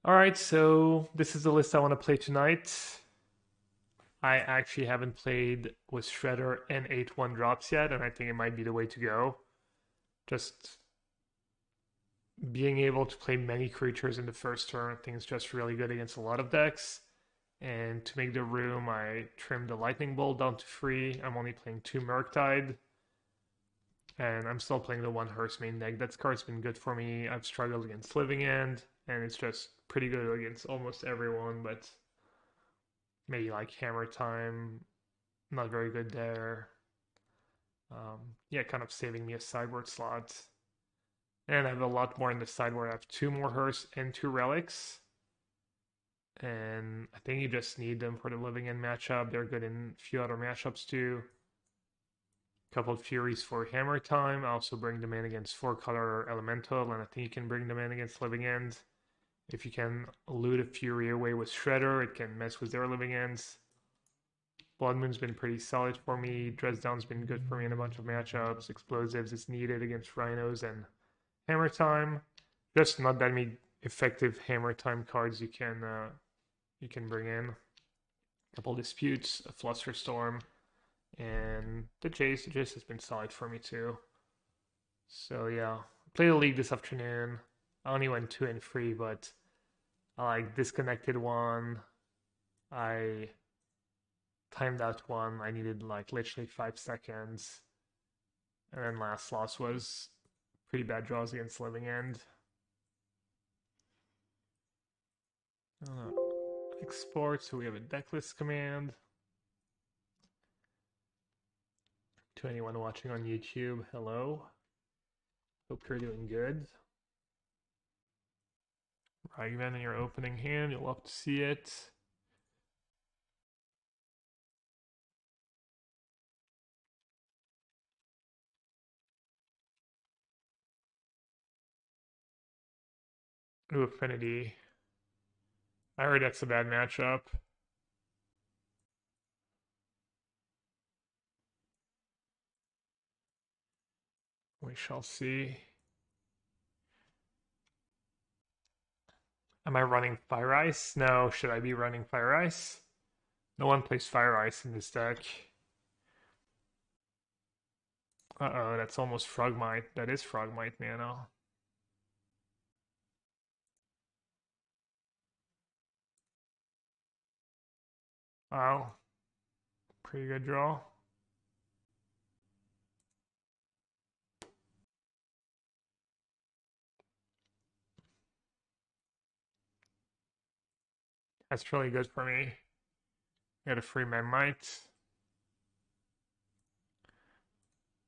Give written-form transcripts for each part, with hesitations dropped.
Alright, so this is the list I want to play tonight. I actually haven't played with Shredder and 8-1 drops yet, and I think it might be the way to go. Just being able to play many creatures in the first turn, I think is just really good against a lot of decks. And to make the room, I trimmed the Lightning Bolt down to 3. I'm only playing 2 Murktide. And I'm still playing the 1 Hearst main deck. That card's been good for me. I've struggled against Living End, and it's just pretty good against almost everyone, but maybe like Hammer Time, not very good there. Yeah, kind of saving me a sideboard slot. And I have a lot more in the sideboard. I have 2 more Hearse and 2 Relics. And I think you just need them for the Living End matchup. They're good in a few other matchups too. Couple of Furies for Hammer Time. I also bring them in against 4-color Elemental, and I think you can bring them in against Living End. If you can loot a Fury away with Shredder, it can mess with their Living Ends. Blood Moon's been pretty solid for me. Dresdown's been good for me in a bunch of matchups. Explosives is needed against Rhinos and Hammer Time. Just not that many effective Hammer Time cards you can bring in. A couple Disputes, a Flusterstorm, and the Chase. The Chase has been solid for me too. So yeah, I played the league this afternoon. I only went 2 and 3, but I like disconnected one. I timed out one. I needed like literally 5 seconds. And then last loss was pretty bad draws against Living End. Export, so we have a decklist command. To anyone watching on YouTube, hello. Hope you're doing good. Ragman in your opening hand, you'll love to see it. Ooh, Affinity. I heard that's a bad matchup. We shall see. Am I running Fire Ice? No, should I be running Fire Ice? No one plays Fire Ice in this deck. Uh-oh, that's almost Frogmite. That is Frogmite mana. Wow. Pretty good draw. That's really good for me. Got a free Memite.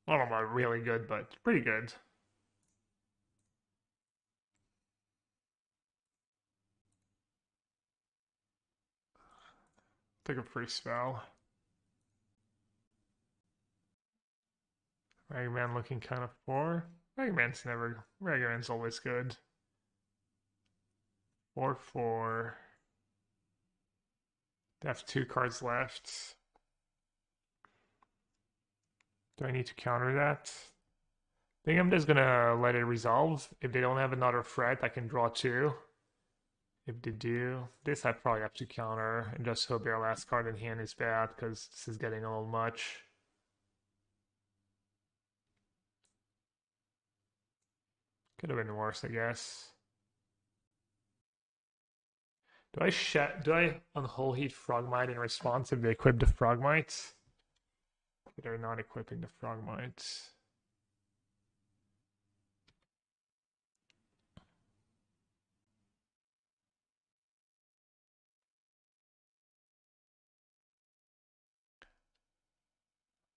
I don't know about really good, but pretty good. Take a free spell. Ragman looking kind of poor. Ragman's always good. 4-4. They have 2 cards left. Do I need to counter that? I think I'm just gonna let it resolve. If they don't have another threat, I can draw 2. If they do, this I probably have to counter and just hope their last card in hand is bad because this is getting a little much. Could have been worse, I guess. Do I unhull heat Frogmite in response if they equip the Frogmite? They're not equipping the Frogmite.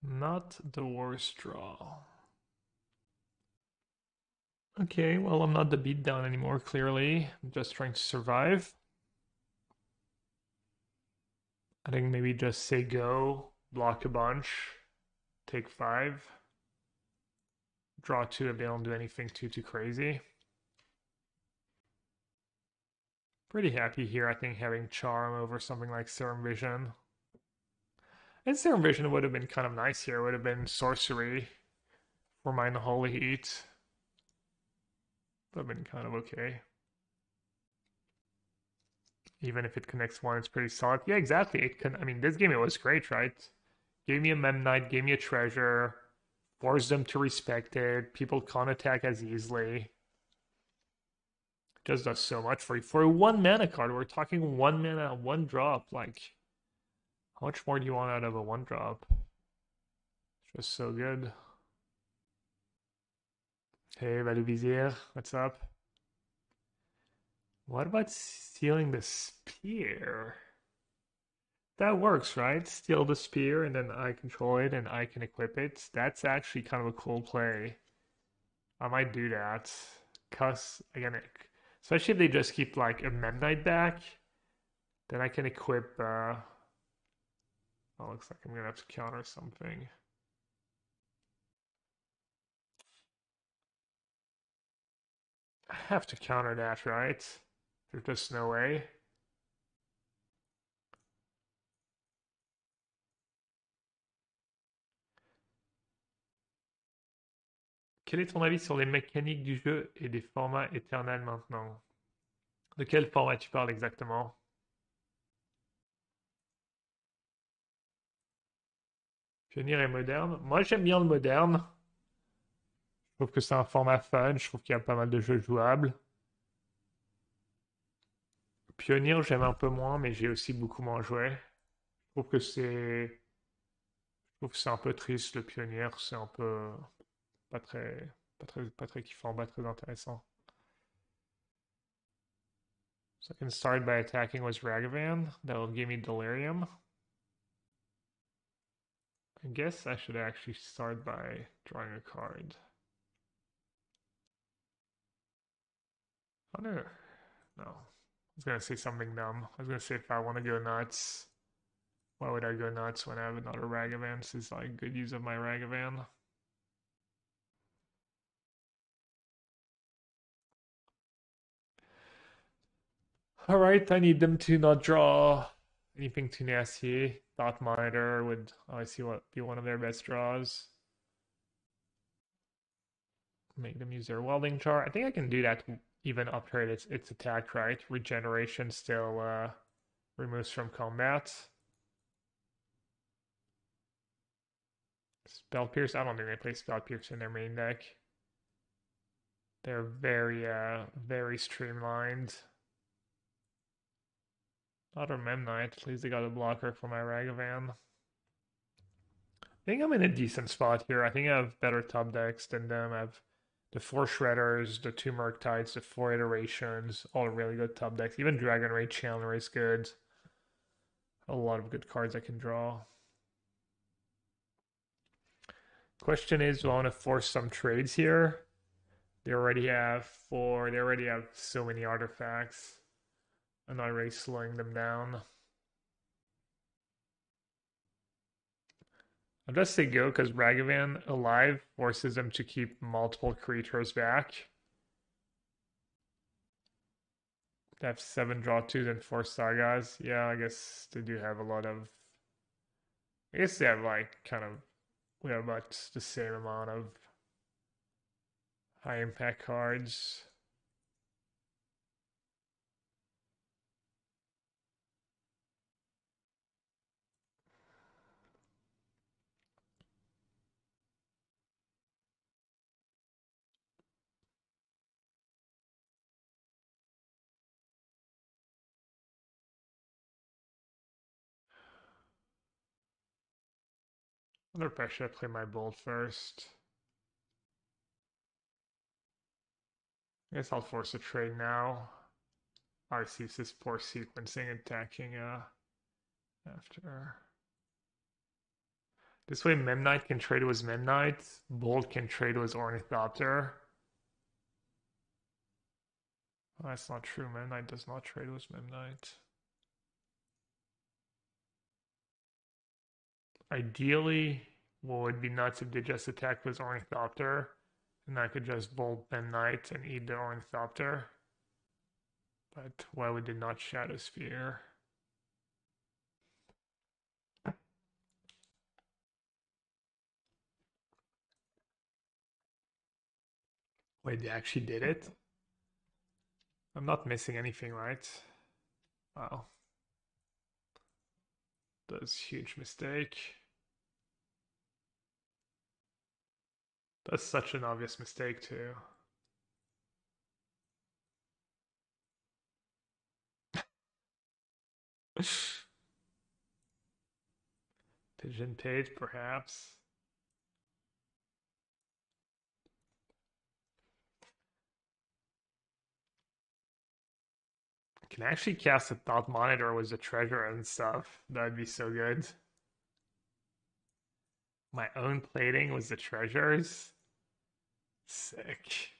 Not the worst draw. Okay, well, I'm not the beatdown anymore, clearly. I'm just trying to survive. I think maybe just say go, block a bunch, take 5, draw 2 if they don't do anything too crazy. Pretty happy here, I think, having Charm over something like Serum Vision. And Serum Vision would have been kind of nice here. It would have been Sorcery for my Unholy Heat. Would have been kind of okay. Even if it connects one, it's pretty solid. Yeah, exactly. It can. I mean, this game it was great, right? Gave me a Mem Knight, gave me a treasure, forced them to respect it. People can't attack as easily. Just does so much for you. For a one mana card, we're talking one mana, one drop. Like, how much more do you want out of a one drop? It's just so good. Hey, Valuvizir, what's up? What about stealing the spear? That works, right? Steal the spear and then I control it and I can equip it. That's actually kind of a cool play. I might do that. Cause again, especially if they just keep like a Mem Knight back, then I can equip oh, looks like I'm gonna have to counter something. I have to counter that, right? There's just no way. Quel est ton avis sur les mécaniques du jeu et des formats éternels maintenant? De quel format tu parles exactement? Pionnier et moderne. Moi, j'aime bien le moderne. Je trouve que c'est un format fun. Je trouve qu'il y a pas mal de jeux jouables. Pionnier, j'aime un peu moins, mais j'ai aussi beaucoup moins joué. Je trouve que c'est un peu triste, le Pionnier. C'est un peu pas très, pas très kiffant, pas très intéressant. So I can start by attacking with Ragavan. That'll give me Delirium. I guess I should actually start by drawing a card. I don't know. No. I was gonna say something dumb. I was gonna say if I want to go nuts, why would I go nuts when I have another Ragavan? This is like good use of my Ragavan. Alright, I need them to not draw anything too nasty. Thought Monitor would obviously be one of their best draws. Make them use their welding chart. I think I can do that even upgrade its attack, right? Regeneration still removes from combat. Spell Pierce, I don't think they play Spell Pierce in their main deck. They're very streamlined. Another Mem Knight, at least they got a blocker for my Ragavan. I think I'm in a decent spot here. I think I have better top decks than them. I have the 4 Shredders, the 2 Murktides, the 4 Iterations, all really good top decks. Even Dragon Rage Chandler is good. A lot of good cards I can draw. Question is, do I want to force some trades here? They already have 4. They already have so many artifacts. I'm not really slowing them down. I'll just say go because Ragavan alive forces them to keep multiple creatures back. They have 7 draw 2s and 4 sagas. Yeah, I guess they do have a lot of. I guess they have like kind of. We have about the same amount of high impact cards. I wonder if I should play my bolt first. I guess I'll force a trade now. Obviously, this is poor sequencing attacking after. This way, Mem Knight can trade with Mem Knight. Bolt can trade with Ornithopter. Oh, that's not true. Mem Knight does not trade with Mem Knight. Ideally, what would be nuts if they just attack with Ornithopter, and I could just Bolt Mem Knight and eat the Ornithopter. But why would they not Shadow Sphere? Wait, they actually did it? I'm not missing anything, right? Wow. That's a huge mistake. That's such an obvious mistake, too. Pigeon page, perhaps. I can actually cast a thought monitor with the treasure and stuff. That'd be so good. My own plating with the treasures. Sick.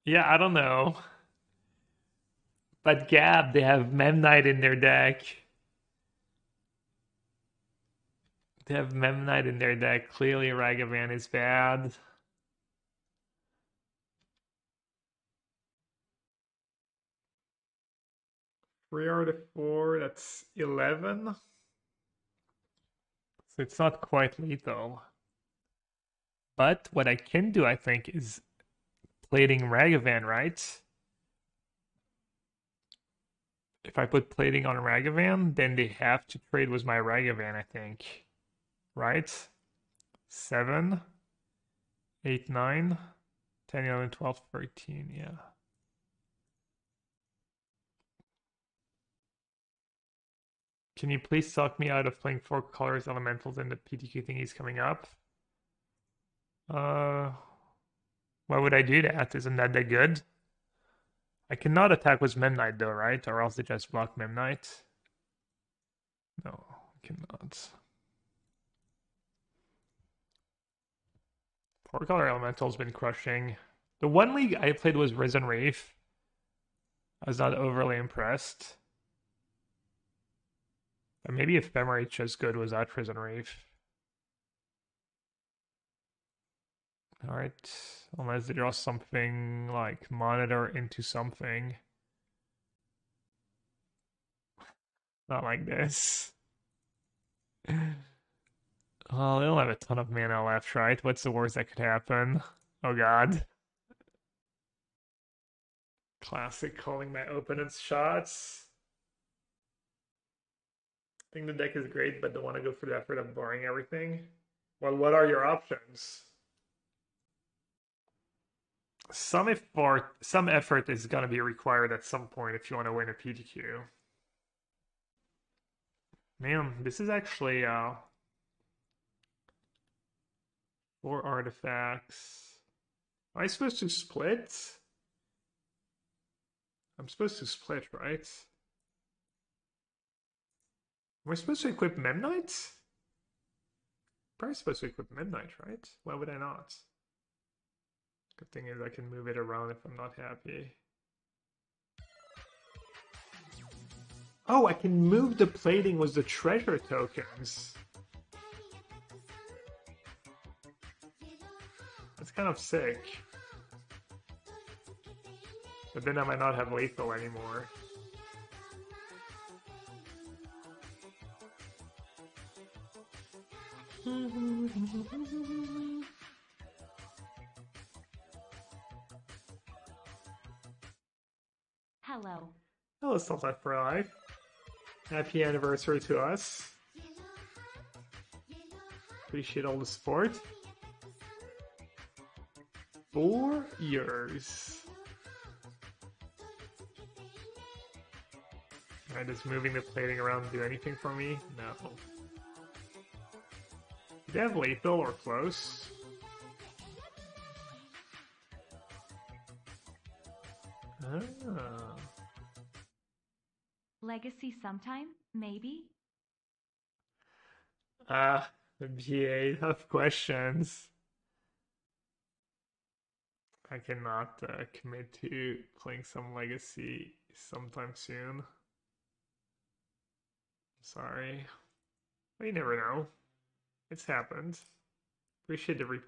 Yeah, I don't know. But Gab, they have Memnite in their deck. They have Memnite in their deck. Clearly, Ragavan is bad. Three out of four, that's 11. So it's not quite lethal. But what I can do, I think, is plating Ragavan, right? If I put plating on Ragavan, then they have to trade with my Ragavan, I think. Right? 7, 8, 9, 10, 11, 12, 13, yeah. Can you please talk me out of playing 4 colors elementals in the PTQ thingies coming up? Why would I do that? Isn't that good? I cannot attack with Memnite though, right? Or else they just block Memnite. No, I cannot. 4 color elemental's been crushing. The one league I played was Risen Reef. I was not overly impressed. But maybe Ephemerate just good was at Risen Reef. Alright. Unless they draw something like monitor into something. Not like this. Well, they don't have a ton of mana left, right? What's the worst that could happen? Oh god. Classic calling my opponent's shots. I think the deck is great, but don't want to go for the effort of boring everything. Well, what are your options? Some effort is gonna be required at some point if you want to win a PTQ. Man, this is actually 4 artifacts. Am I supposed to split? I'm supposed to split, right? Am I supposed to equip Memnite? Probably supposed to equip Memnite, right? Why would I not? Good thing is I can move it around if I'm not happy. Oh, I can move the plating with the treasure tokens. That's kind of sick. But then I might not have lethal anymore. Hello. Hello, Sultan for Life. Happy anniversary to us. Appreciate all the support. 4 years. Alright, does moving the plating around do anything for me? No. Do they have lethal or close? Ah. Legacy sometime, maybe? The BA have questions. I cannot commit to playing some Legacy sometime soon. Sorry. But you never know. It's happened. Appreciate the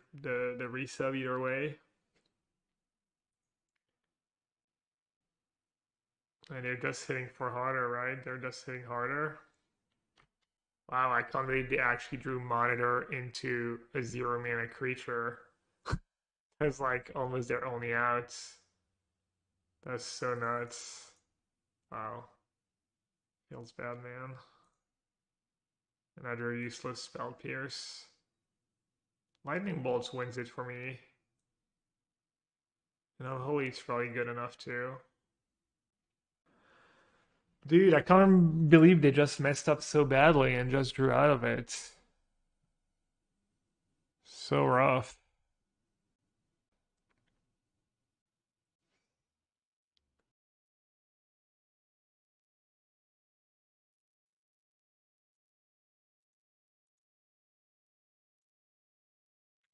resub either way. And they're just hitting for harder, right? They're just hitting harder. Wow, I can't believe they actually drew Monitor into a 0 mana creature. That's like almost their only outs. That's so nuts. Wow. Feels bad, man. Another useless spell pierce. Lightning bolts wins it for me. And Unholy's probably good enough too. Dude, I can't believe they just messed up so badly and just drew out of it. So rough.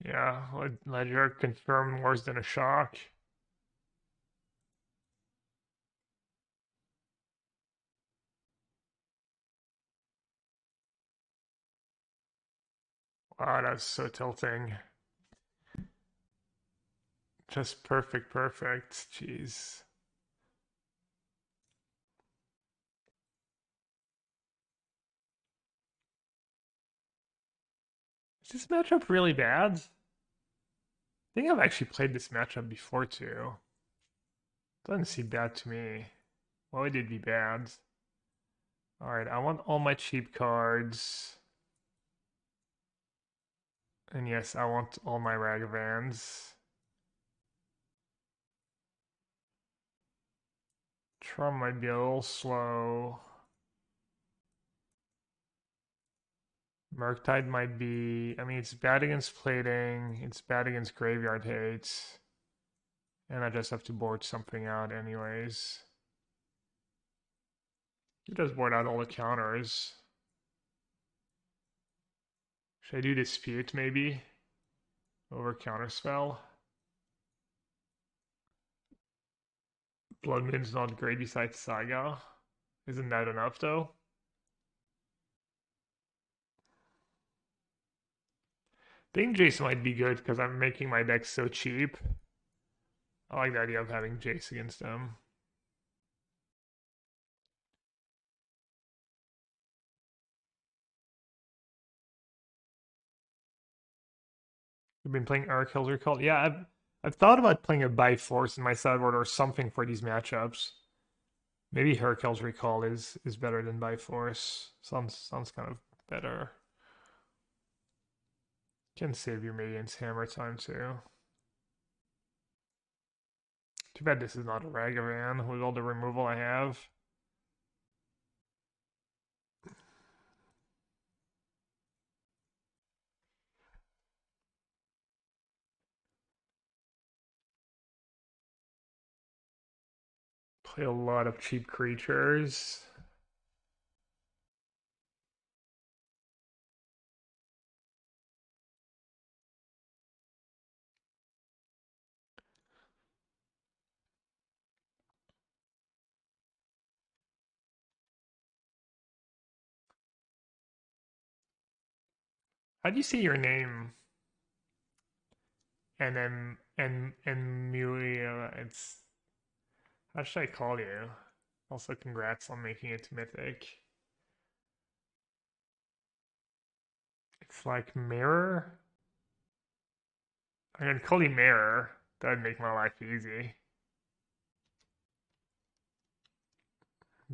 Yeah, Ledger confirmed worse than a shock. Wow, that's so tilting. Just perfect, perfect. Jeez. Is this matchup really bad? I think I've actually played this matchup before too. Doesn't seem bad to me. Why would it be bad? Alright, I want all my cheap cards. And yes, I want all my Ragavans. Trump might be a little slow. Murktide might be... I mean, it's bad against plating. It's bad against graveyard hates. And I just have to board something out anyways. He does board out all the counters. Should I do Dispute maybe? Over Counterspell? Blood Moon's not great besides Saga. Isn't that enough though? I think Jace might be good because I'm making my deck so cheap. I like the idea of having Jace against them. You've been playing Arkel's Recall? Yeah, I've thought about playing a by force in my sideboard or something for these matchups. Maybe Herkel's Recall is better than by force. Sounds kind of better. Can save your Minions Hammer time too. Too bad this is not a Ragavan with all the removal I have. Play a lot of cheap creatures. How do you say your name? And Mulia. It's how should I call you? Also, congrats on making it to Mythic. It's like Mirror. I can call you Mirror. That'd make my life easy.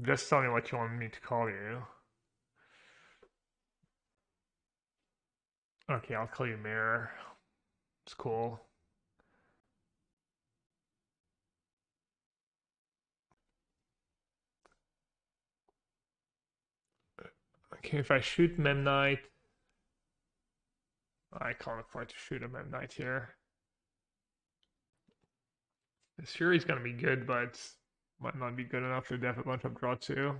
Just tell me what you want me to call you. Okay, I'll call you Mirror. It's cool. Okay, if I shoot Memnite, I can't afford to shoot a Memnite here. This Fury's gonna be good, but might not be good enough to def a bunch of draw too.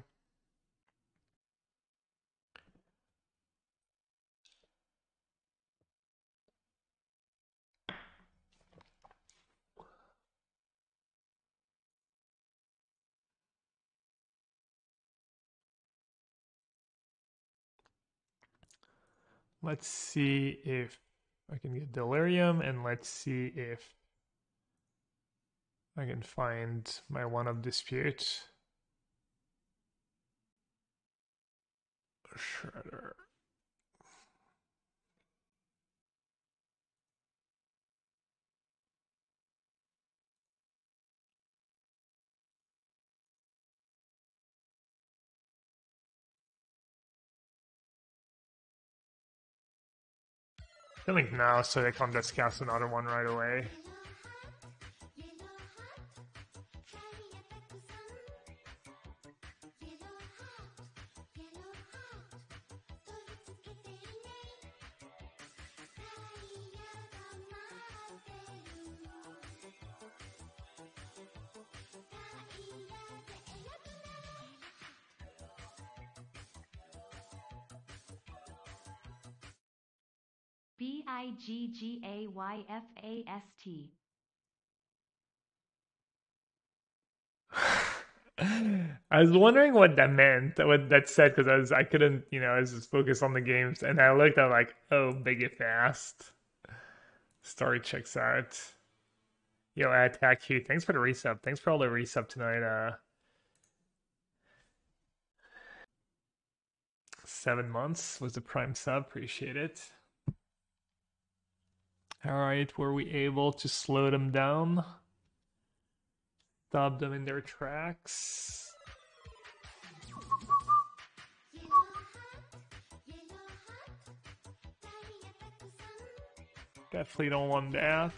Let's see if I can get Delirium, and let's see if I can find my one of Dispute. Shredder. I think now, so I can't just cast another one right away. BIGGAYFAST. I was wondering what that meant, what that said, because I couldn't, I was just focused on the games, and I looked at like, oh, big it fast. Story checks out. Yo, I attack you. Thanks for the resub. Thanks for all the resub tonight. 7 months was the prime sub. Appreciate it. All right, were we able to slow them down? Stop them in their tracks? Definitely don't want that.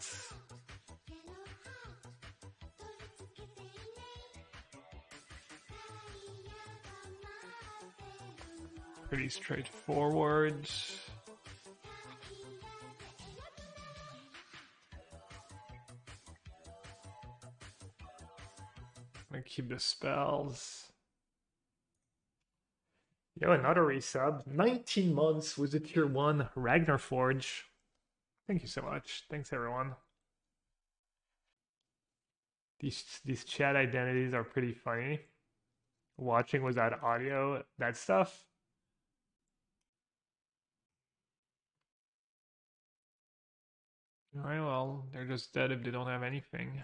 Pretty straightforward. I'm gonna keep the spells. Yo, another resub. 19 months with a tier 1 Ragnar Forge. Thank you so much. Thanks everyone. These chat identities are pretty funny. Watching without audio, that stuff. Alright, well, they're just dead if they don't have anything.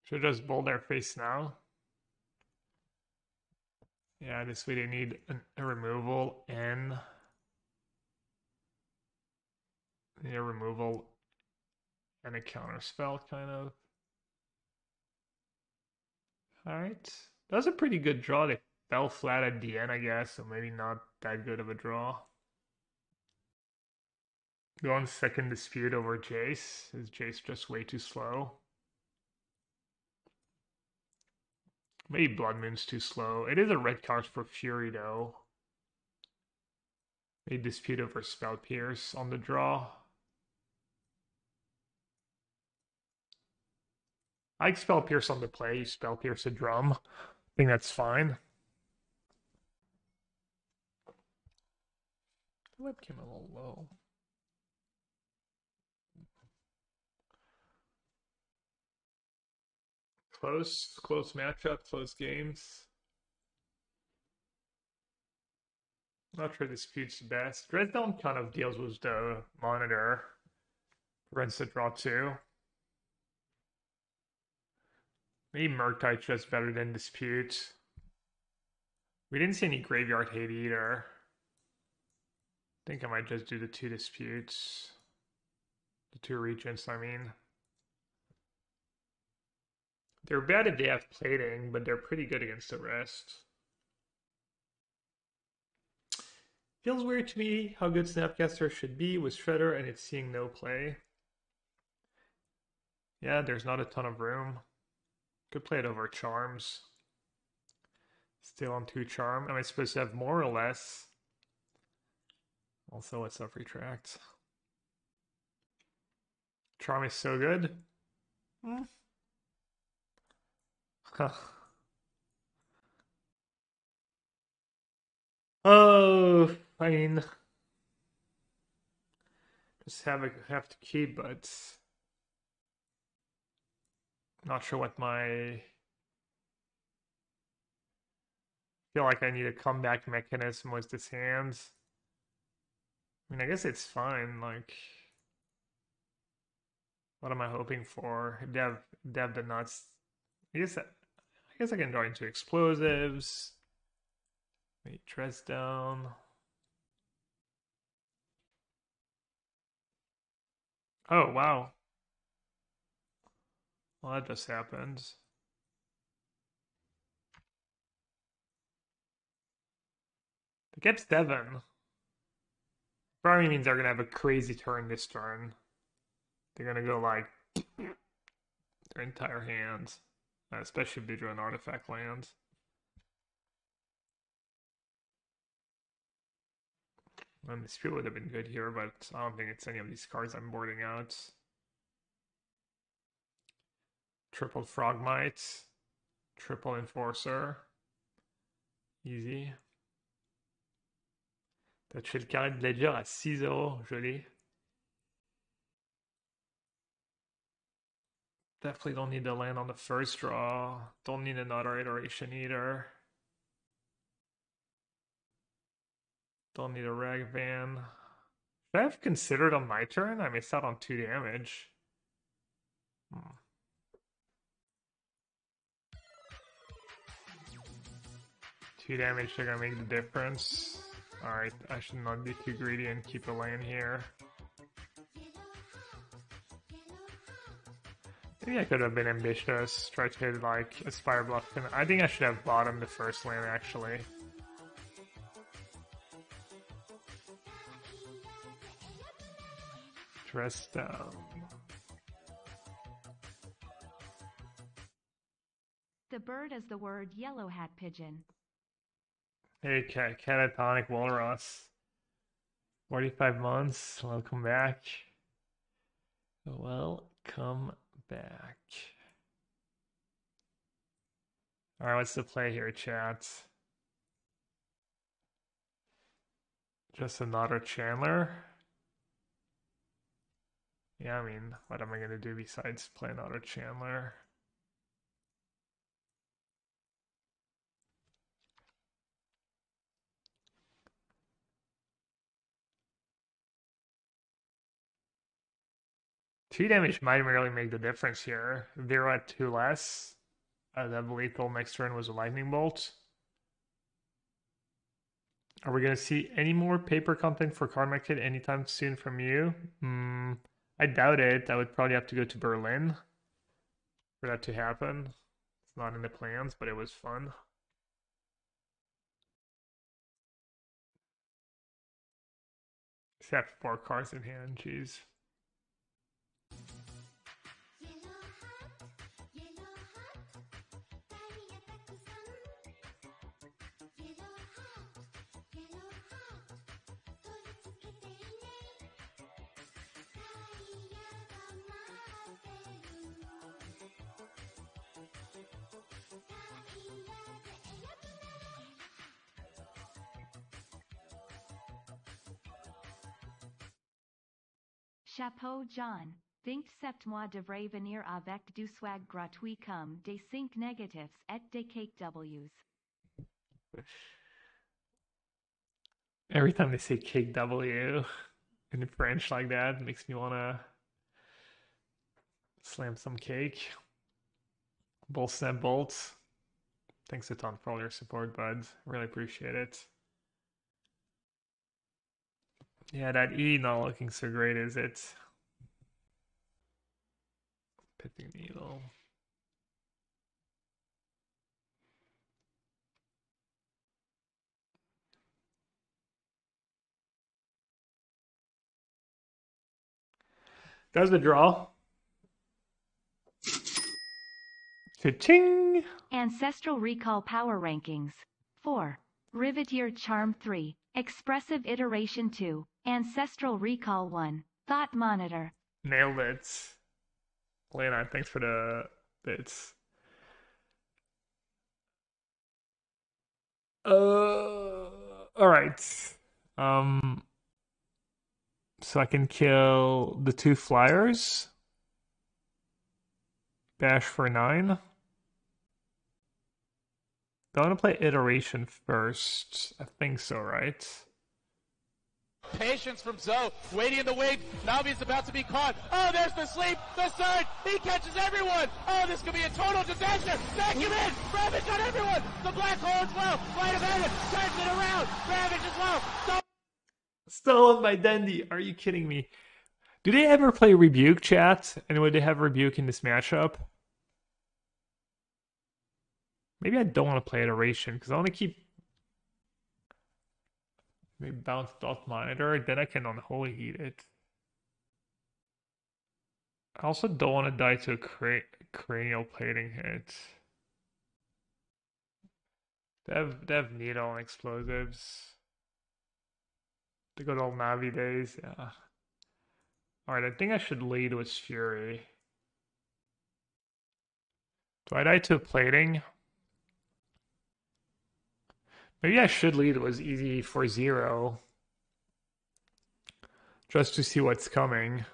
Should just bowl their face now. Yeah, this way they need a removal and a removal and a counter spell, kind of. Alright. That was a pretty good draw. They fell flat at the end, I guess, so maybe not that good of a draw. Go on second dispute over Jace. Is Jace just way too slow? Maybe Blood Moon's too slow. It is a red card for Fury, though. They dispute over Spell Pierce on the draw. I like Spell Pierce on the play. You Spell Pierce a drum. I think that's fine. The webcam a little low. Close matchup, close games. Not sure dispute's best. Dresden kind of deals with the monitor. Prevents the draw too. Maybe Murktide just better than dispute. We didn't see any graveyard hate either. I think I might just do the 2 disputes. The 2 regents, I mean. They're bad if they have plating, but they're pretty good against the rest. Feels weird to me how good Snapcaster should be with Shredder and it's seeing no play. Yeah, there's not a ton of room. Could play it over Charms. Still on 2 Charm. Am I supposed to have more or less? Also, what's up, retract? Charm is so good. Huh. Oh, I mean, just have to keep, but not sure what my. Feel like I need a comeback mechanism with this hand. I mean, I guess it's fine. Like, what am I hoping for? Dev the nuts. I guess I can draw into explosives. Wait, dress down. Oh wow. Well, that just happened. They kept 7. Probably means they're gonna have a crazy turn this turn. They're gonna go like their entire hands, especially if they draw an artifact land. And the Spear would have been good here, but I don't think it's any of these cards I'm boarding out. Triple Frogmite, triple Enforcer. Easy. T'as tué le carré de Ledger à 6-0, joli. Definitely don't need to land on the first draw. Don't need another iteration either. Don't need a rag van. Should I have considered on my turn? I missed out on 2 damage. 2 damage, they're gonna make the difference. Alright, I should not be too greedy and keep a lane here. Maybe I could have been ambitious, try to hit like a Spire Bluff. I think I should have bottomed the first lane actually. Dress down. The bird is the word yellowhat pigeon. Hey, Catatonic Walrus. 45 months. Welcome back. Welcome back. Alright, what's the play here, chat? Just another Chandler? Yeah, I mean, what am I going to do besides play another Chandler? Two damage might really make the difference here. If they were at 2 less, that lethal next turn was a lightning bolt. Are we going to see any more paper content for Karma Kid anytime soon from you? I doubt it. I would probably have to go to Berlin for that to happen. It's not in the plans, but it was fun. Except 4 cards in hand, jeez. Chapeau John. 27 mois de vrai venir avec du swag gratuit comme des 5 négatifs et des cake W's. Every time they say cake W in French like that, it makes me want to slam some cake. Bull snap bolts. Thanks a ton for all your support, bud. Really appreciate it. Yeah, that E not looking so great, is it? Pithing Needle. Does the draw. Cha-ching! Ancestral Recall Power Rankings. 4. Riveteer Charm 3. Expressive Iteration 2. Ancestral Recall 1. Thought Monitor. Nailed it. Lena, thanks for the bits. Alright. So I can kill the 2 flyers. Bash for 9. Do I want to play Iteration first? I think so, right? Patience from Zoe, waiting in the wings. Navi's about to be caught. Oh, there's the sleep, the surge. He catches everyone. Oh, this could be a total disaster. Vacuum in. Ravage on everyone. The black hole as well. Light of heaven turns it around. Ravage as well. Stolen by Dendy. Are you kidding me? Do they ever play Rebuke, chat? And would they have Rebuke in this matchup? Maybe I don't want to play Iteration because I want to keep Maybe bounce dot monitor, then I can unholy heat it. I also don't want to die to a cranial plating hit. They have needle and explosives. The good old Navi days, yeah. Alright, I think I should lead with Fury. Do I die to plating? Maybe I should lead with easy for 0. Just to see what's coming.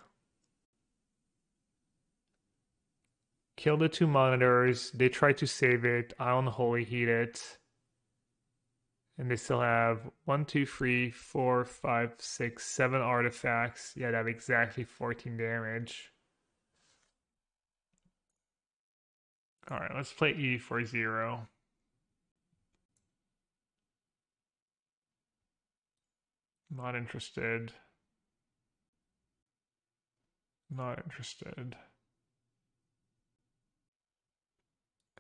Kill the 2 monitors. They try to save it. I unholy heat it. And they still have 1, 2, 3, 4, 5, 6, 7 artifacts. Yeah, they have exactly 14 damage. Alright, let's play E for 0. Not interested. Not interested.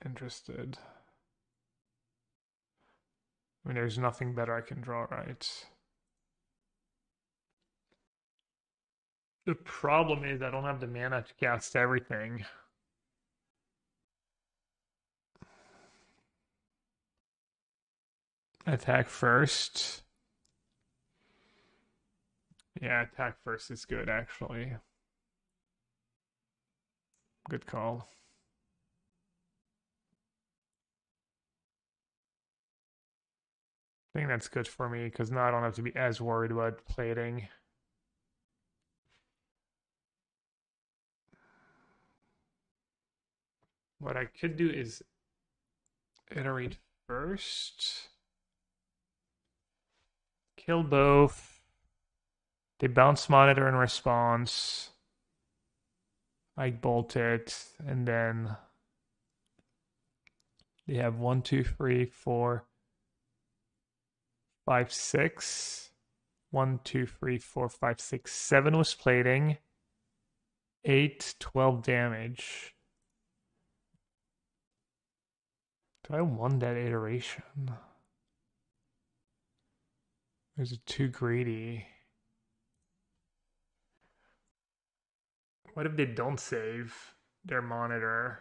Interested. I mean, there's nothing better I can draw, right? The problem is I don't have the mana to cast everything. Attack first. Yeah, attack first is good, actually. Good call. I think that's good for me, because now I don't have to be as worried about plating. What I could do is iterate first. Kill both. They bounce monitor in response. I bolt it, and then they have 1, 2, 3, 4, 5, 6. 1, 2, 3, 4, 5, 6, 7 was plating. 8, 12 damage. Do I want that iteration? Is it too greedy? What if they don't save their monitor?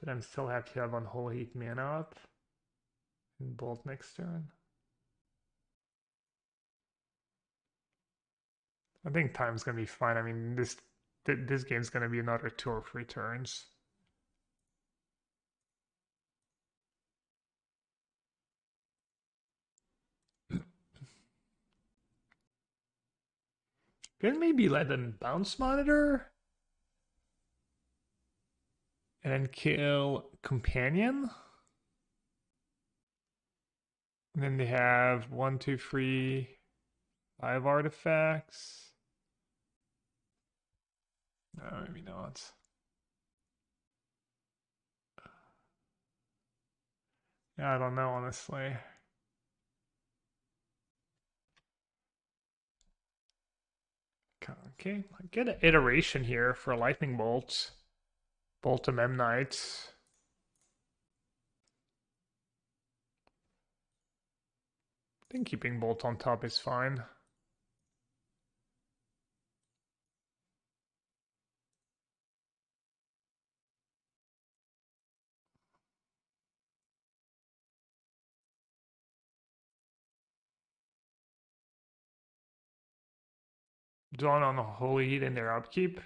Then I still have to have unholy heat mana up and bolt next turn. I think time's gonna be fine. I mean, this game's gonna be another 2 or 3 turns. Then maybe let them bounce monitor and then kill companion. And then they have 1, 2, 3, 5 artifacts. No, maybe not. Yeah, I don't know, honestly. Okay, I get an iteration here for Lightning Bolt. Bolt to Mem Knight. I think keeping Bolt on top is fine. Dawn on the Holy Heat in their upkeep.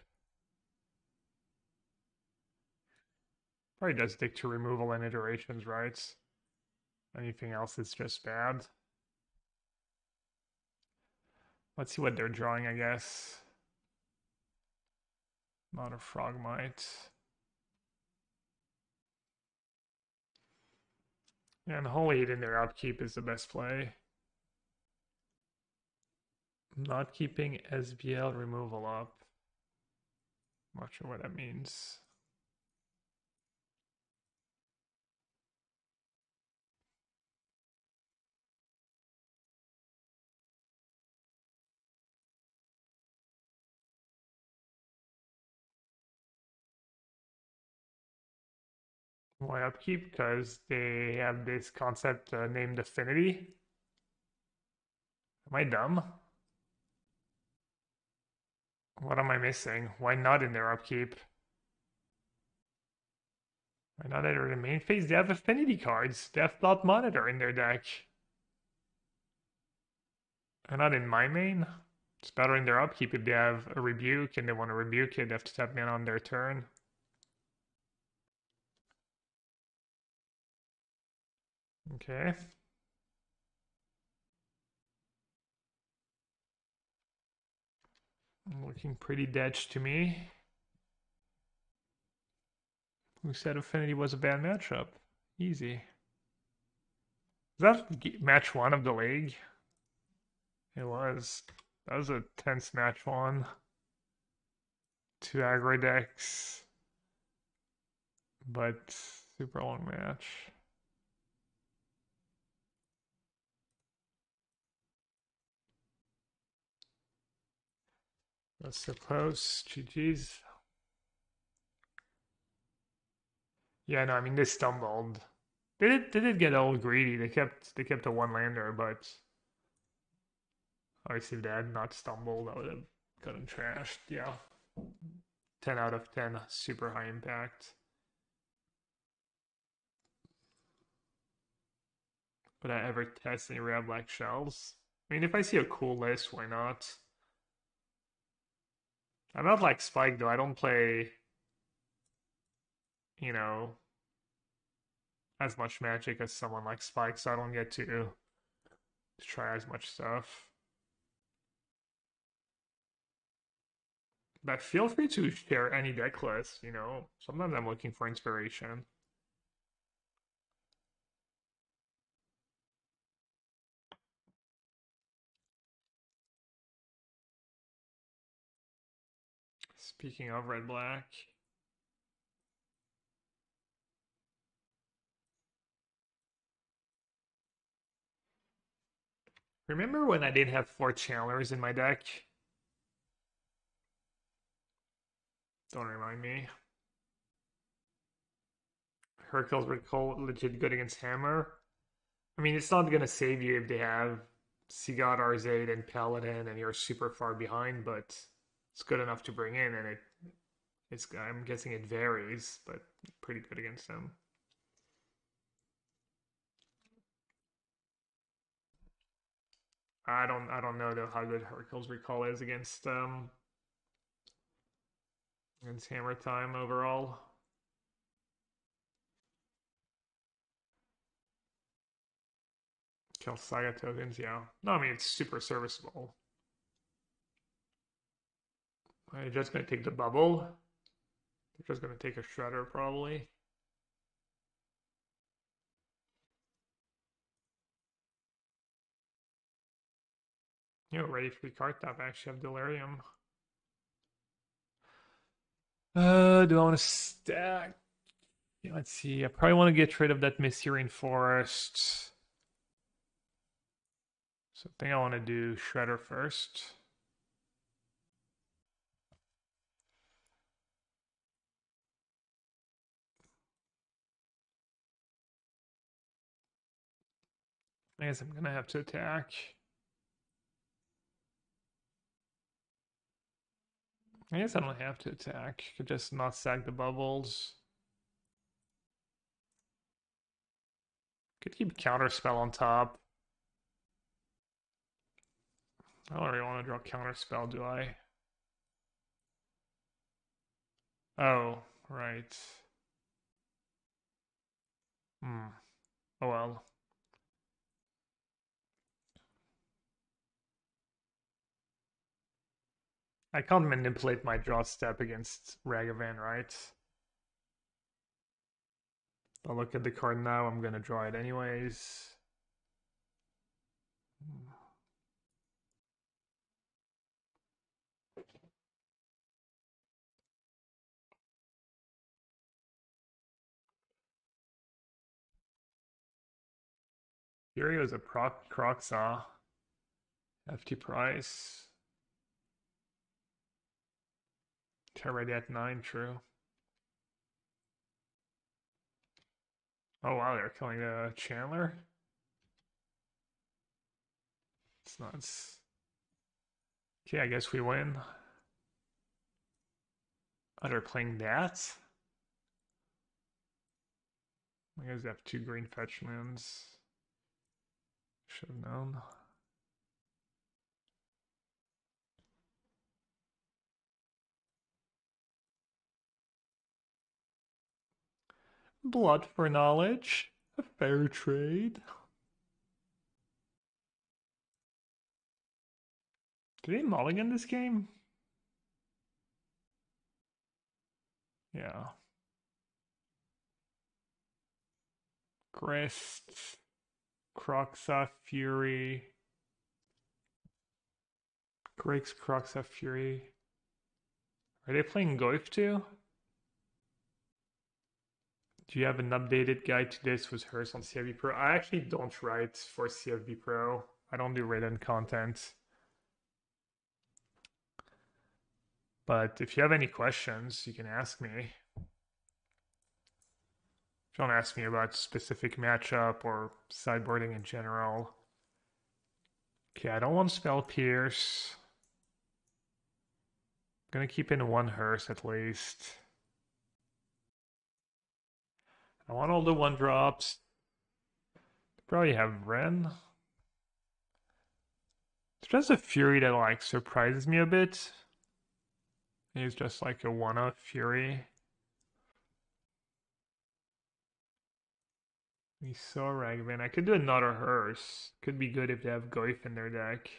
Probably does stick to removal and iterations, right? Anything else is just bad. Let's see what they're drawing, I guess. Not a Frogmite. Yeah, and Holy Heat in their upkeep is the best play. Not keeping SBL removal up. Not sure what that means. Why upkeep? Because they have this concept named Affinity. Am I dumb? What am I missing? Why not in their upkeep? Why not enter the main phase? They have affinity cards. They have Thought Monitor in their deck. And not in my main. It's better in their upkeep if they have a rebuke and they want to rebuke it. They have to tap in on their turn. Okay. Looking pretty dead to me. Who said Affinity was a bad matchup? Easy. Is that match 1 of the league? It was. That was a tense match 1. 2 aggro decks. But super long match. That's so close. GG's. Yeah, no, I mean they stumbled. They did get all greedy. They kept a one lander, but obviously if they had not stumbled, I would have gotten trashed. Yeah. 10 out of 10, super high impact. Would I ever test any rare black shells? I mean, if I see a cool list, why not? I'm not like Spike though. I don't play, you know, as much Magic as someone like Spike, so I don't get to try as much stuff. But feel free to share any deck list, you know. Sometimes I'm looking for inspiration. Speaking of red black. Remember when I didn't have 4 channelers in my deck? Don't remind me. Hercules Recall legit good against Hammer. I mean, it's not gonna save you if they have Seagot, Arzade, and Paladin, and you're super far behind, but it's good enough to bring in, and I'm guessing it varies, but pretty good against them. I don't know though how good Hercules Recall is against Hammer Time overall. Kill Saga tokens, yeah. No, I mean it's super serviceable. I'm just gonna take the bubble. They're just gonna take a shredder probably. You know, ready for the card tap. I actually have Delirium. Do I want to stack? Yeah, let's see. I probably want to get rid of that Mycerian Forest. So I think I want to do Shredder first. I guess I'm gonna have to attack. I guess I don't have to attack. Could just not sack the bubbles. Could keep Counterspell on top. I don't really want to draw Counterspell, do I? Oh, right. Hmm. Oh well. I can't manipulate my draw step against Ragavan, right? I'll look at the card now. I'm gonna draw it anyways. Fury was a Croc Saw. FT price. Already at 9, true. Oh wow, they're killing a Chandler. It's nuts. Okay, I guess we win. Oh, they're playing that? I guess they have 2 green fetch lands. Should have known. Blood for knowledge. A fair trade. Did they mulligan this game? Yeah. Grist. Croxa Fury. Griggs Croxa Fury. Are they playing Goif too? Do you have an updated guide to this? Was hers on CFB Pro? I actually don't write for CFB Pro. I don't do written content. But if you have any questions, you can ask me. Don't ask me about specific matchup or sideboarding in general. Okay, I don't want Spell Pierce. I'm gonna keep in 1 hearse at least. I want all the 1-drops. Probably have Ren. It's just a Fury that like surprises me a bit. He's just like a 1-of Fury. We saw Ragavan. I could do another hearse. Could be good if they have Goif in their deck.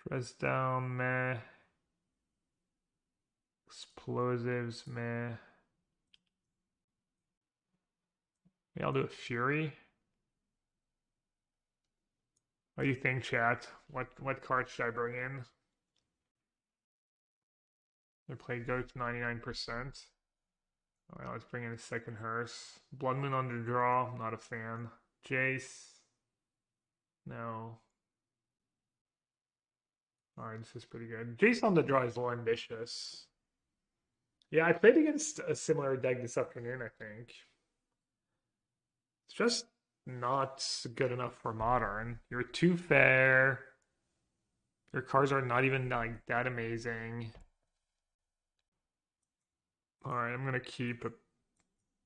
Dress down, meh. Explosives, meh. Maybe I'll do a Fury. What do you think, chat? What card should I bring in? They play Goat 99%. Alright, let's bring in a second hearse. Blood Moon on the draw, not a fan. Jace. No. Alright, this is pretty good. Jace on the draw is a little ambitious. Yeah, I played against a similar deck this afternoon, I think. It's just not good enough for Modern. You're too fair. Your cards are not even like that amazing. Alright, I'm gonna keep a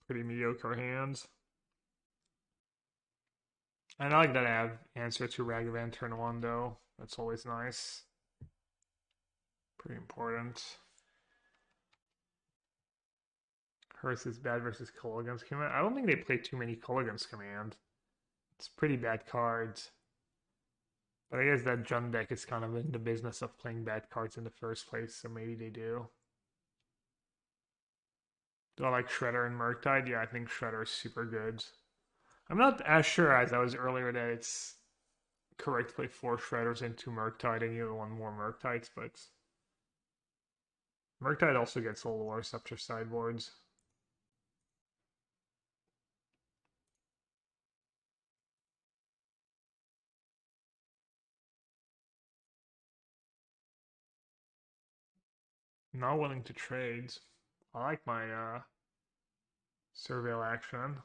pretty mediocre hand. And I like that I have answer to Ragavan turn 1 though. That's always nice. Pretty important. Hearse is bad versus Culligan's Command. I don't think they play too many Culligan's Command. It's pretty bad cards. But I guess that Jund deck is kind of in the business of playing bad cards in the first place, so maybe they do. Do I like Shredder and Murktide? Yeah, I think Shredder is super good. I'm not as sure as I was earlier that it's correct to play 4 Shredders and 2 Murktide and you want more Murktides, but Murktide also gets a little worse after sideboards. Not willing to trade. I like my Surveil action.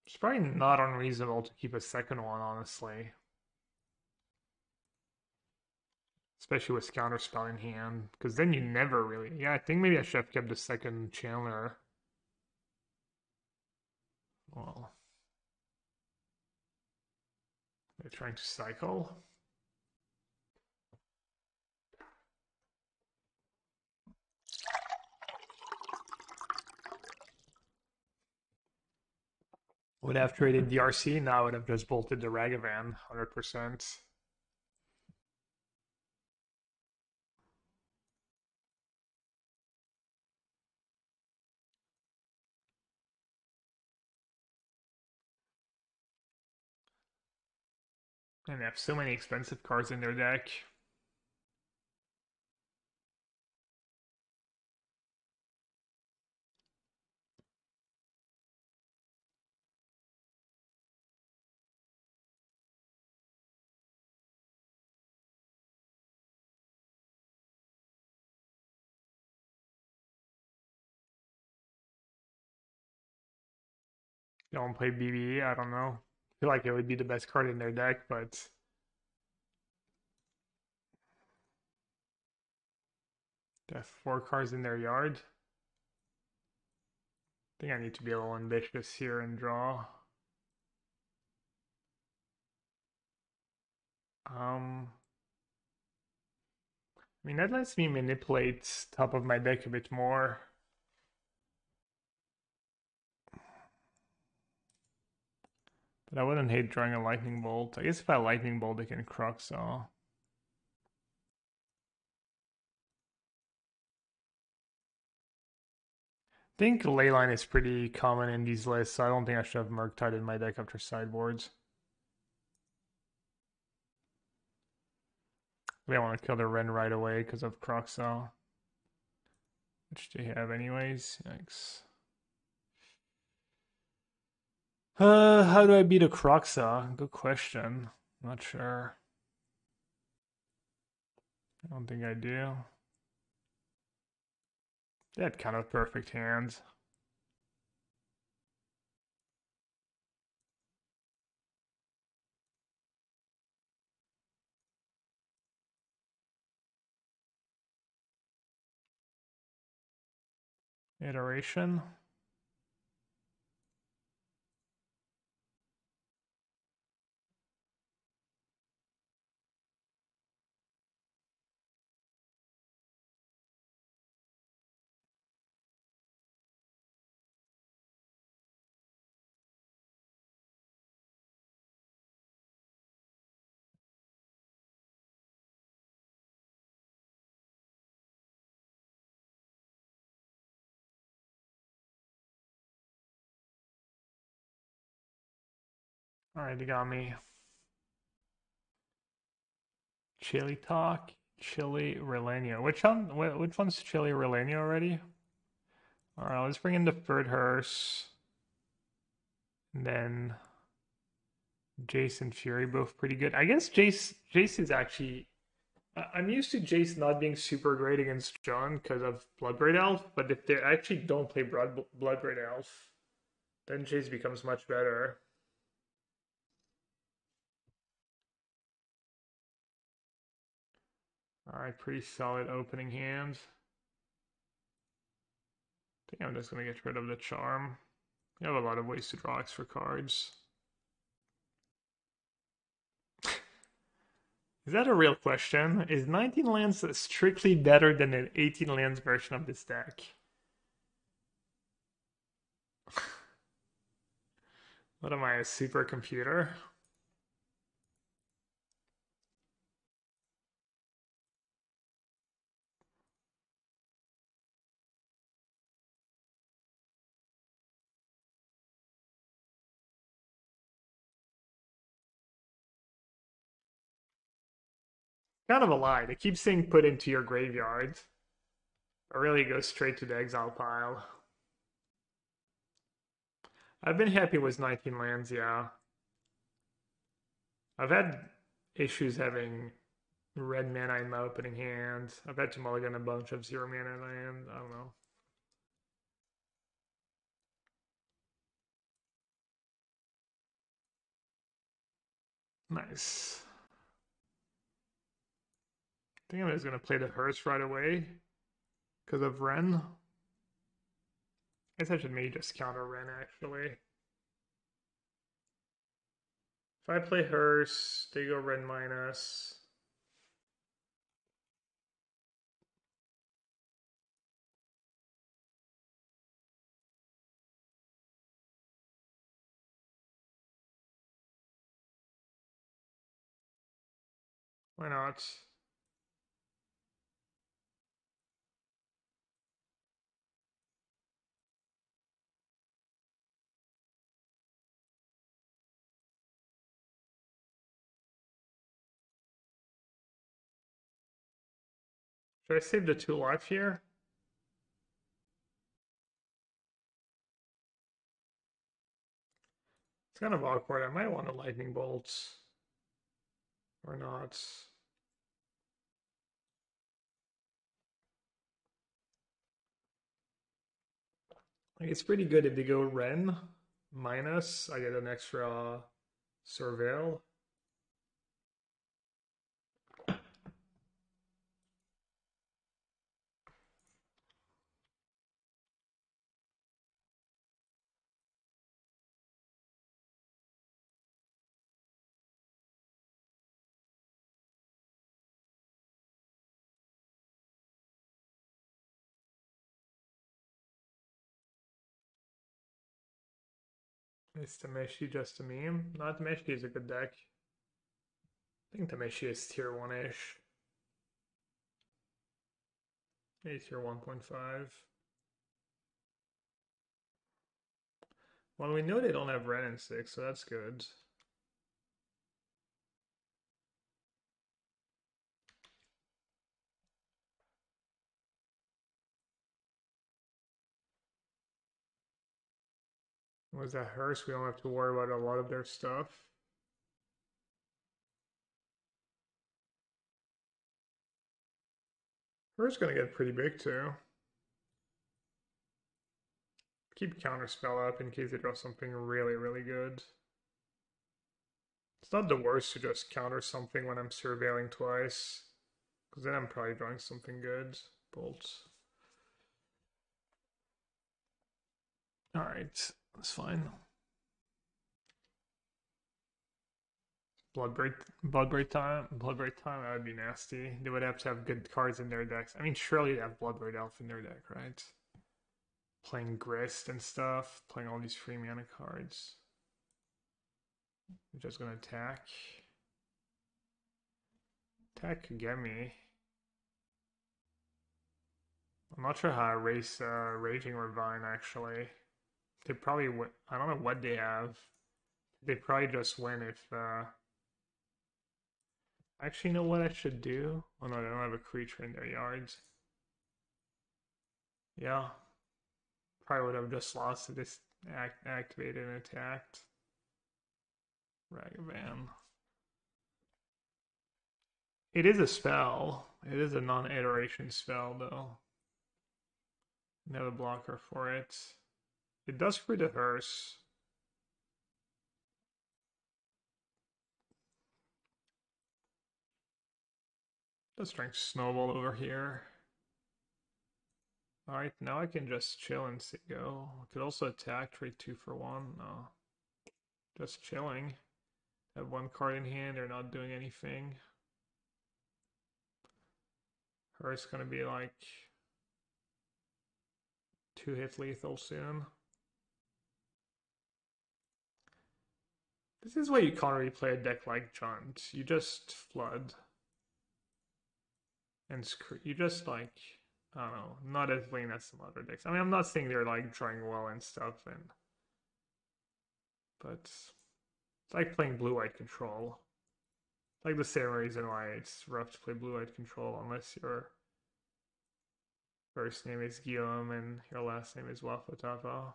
It's probably not unreasonable to keep a second one, honestly. Especially with Counterspell in hand. Because then you never really... Yeah, I think maybe I should have kept the second Chandler. Well... They're trying to cycle. Would have traded DRC, now I would have just bolted the Ragavan, 100%. And they have so many expensive cards in their deck. don't play BB, I don't know. I feel like it would be the best card in their deck, but they have 4 cards in their yard. I think I need to be a little ambitious here and draw. I mean, that lets me manipulate top of my deck a bit more. But I wouldn't hate drawing a lightning bolt. I guess if I lightning bolt, I can Crux all. I think Leyline is pretty common in these lists, so I don't think I should have Murktide in my deck after sideboards. They want to kill the Ren right away because of Croxel. Which they have anyways. Yikes. How do I beat a Croxa? Good question. Not sure. I don't think I do. They had kind of perfect hands. Iteration. Alright, you got me. Chili Talk, Chili Releno. Which one's Chili Releno already? Alright, let's bring in the third hearse. And then Jace and Fury, both pretty good. I guess Jace is actually... I'm used to Jace not being super great against John because of Bloodbraid Elf, but if they actually don't play Bloodbraid Elf, then Jace becomes much better. Alright, pretty solid opening hand. I think I'm just going to get rid of the charm. You have a lot of ways to draw extra cards. Is that a real question? Is 19 lands strictly better than an 18 lands version of this deck? What am I, a supercomputer? Kind of a lie. They keep saying put into your graveyard. It really goes straight to the exile pile. I've been happy with 19 lands, yeah. I've had issues having red mana in my opening hand. I've had to mulligan a bunch of 0 mana land. I don't know. Nice. I think I'm just going to play the Hearse right away because of Ren. I guess I should maybe just counter Ren, actually. If I play Hearse, they go Ren minus. Why not? Should I save the 2 life here? It's kind of awkward. I might want a lightning bolt. Or not. Like, it's pretty good if they go Ren. minus, I get an extra surveil. Is Tameshi just a meme? Not Tameshi is a good deck. I think Tameshi is tier 1-ish. Maybe tier 1.5. Well, we know they don't have red and 6, so that's good. Was that Hearst? We don't have to worry about a lot of their stuff. Hearst's gonna get pretty big too. Keep Counterspell up in case they draw something really, really good. It's not the worst to just counter something when I'm surveilling twice, because then I'm probably drawing something good. Bolt. Alright, that's fine. Bloodbraid time, that would be nasty. They would have to have good cards in their decks. I mean, surely they have Bloodbraid Elf in their deck, right? Playing Grist and stuff, playing all these free mana cards. I'm just gonna attack. Attack could get me. I'm not sure how I race Raging Ravine actually. They probably win. I don't know what they have. They probably just win if actually, you know what I should do? Oh no, they don't have a creature in their yards. Yeah. Probably would have just lost to this activated and attacked. Ragavan. It is a spell. It is a non-iteration spell, though. Another blocker for it. It does free the hearse. Does strength snowball over here. Alright, now I can just chill and go. I could also attack, trade 2 for 1. No. Just chilling. Have one card in hand, they're not doing anything. Hers gonna be like 2-hit lethal soon. This is why you can't really play a deck like Junt. You just flood. And you just like, I don't know, not as lane as some other decks. I mean, I'm not saying they're like drawing well and stuff, but it's like playing blue-white control. It's like the same reason why it's rough to play blue-white control unless your first name is Guillaume and your last name is Wafotapa.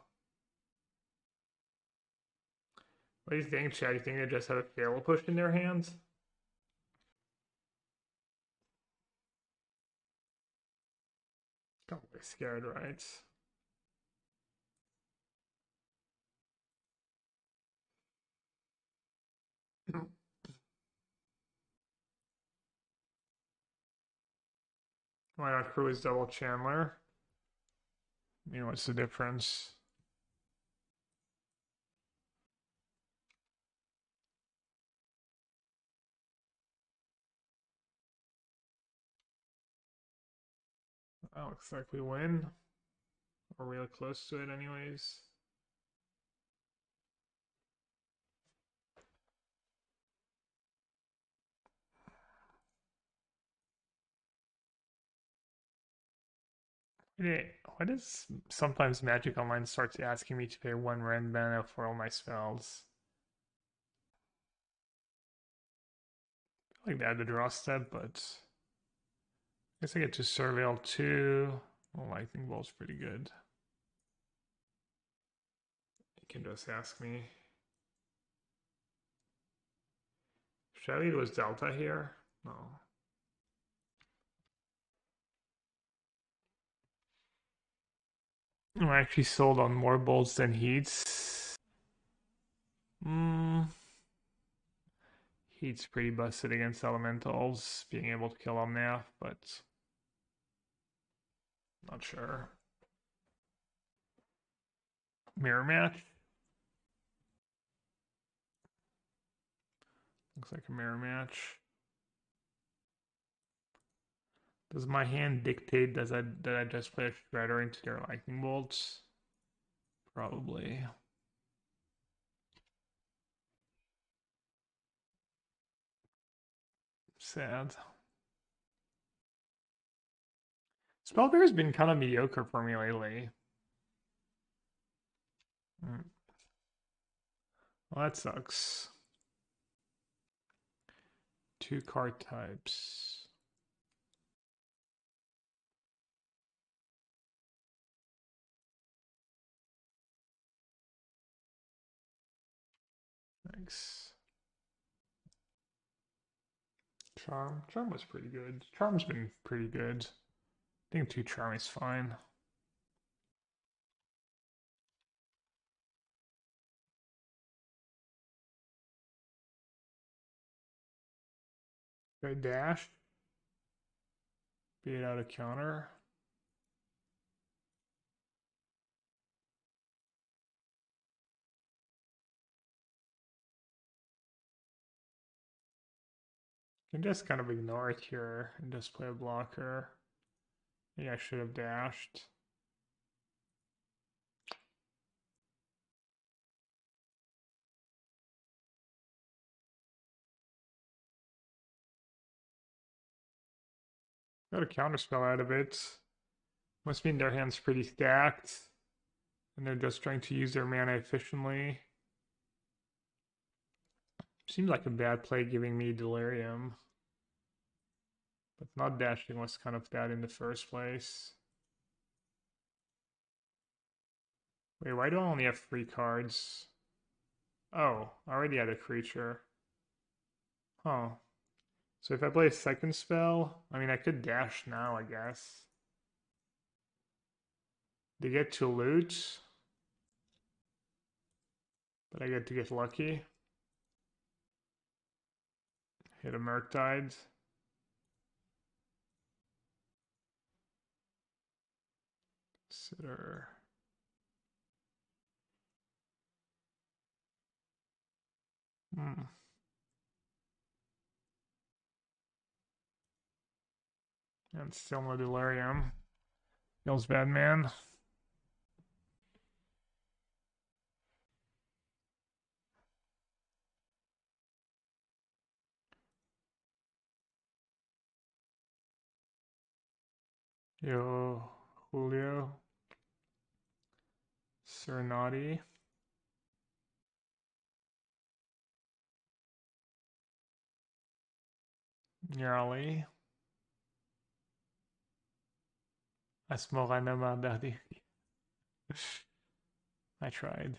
What do you think, Chad? Do you think they just have a Feral Push in their hands? Probably scared, right? Why not Cruise Double Chandler? I mean, what's the difference? That looks like we win. We're really close to it anyways. Yeah, why does sometimes Magic Online starts asking me to pay 1 rand mana for all my spells? I feel like they had the draw step, but I guess I get to Surveil 2. Well, Lightning Bolt's pretty good. You can just ask me. Should I lead with Delta here? No. I'm actually sold on more bolts than heats. Hmm. Heat's pretty busted against elementals, being able to kill Omnath, but not sure. Mirror match? Looks like a mirror match. Does my hand dictate that I just play a Shredder into their lightning bolts? Probably. Sad. Spellbear's been kind of mediocre for me lately. Well, that sucks. 2 card types. Thanks. Charm. Charm was pretty good. Charm's been pretty good. I think 2 charm is fine. Go dash. Beat out a counter. Can just kind of ignore it here and just play a blocker. Maybe I should have dashed. Got a counterspell out of it. Must mean their hand's pretty stacked. And they're just trying to use their mana efficiently. Seems like a bad play giving me Delirium. But not dashing was kind of bad in the first place. Wait, why do I only have 3 cards? Oh, I already had a creature. Huh. So if I play a second spell, I mean, I could dash now, I guess. They get to loot. But I get to get lucky. Hit a Murktide. Consider. And still no Delirium. Feels bad, man. Yo, Julio. Serenati. Yarly. Asmorana Mardadi. I tried.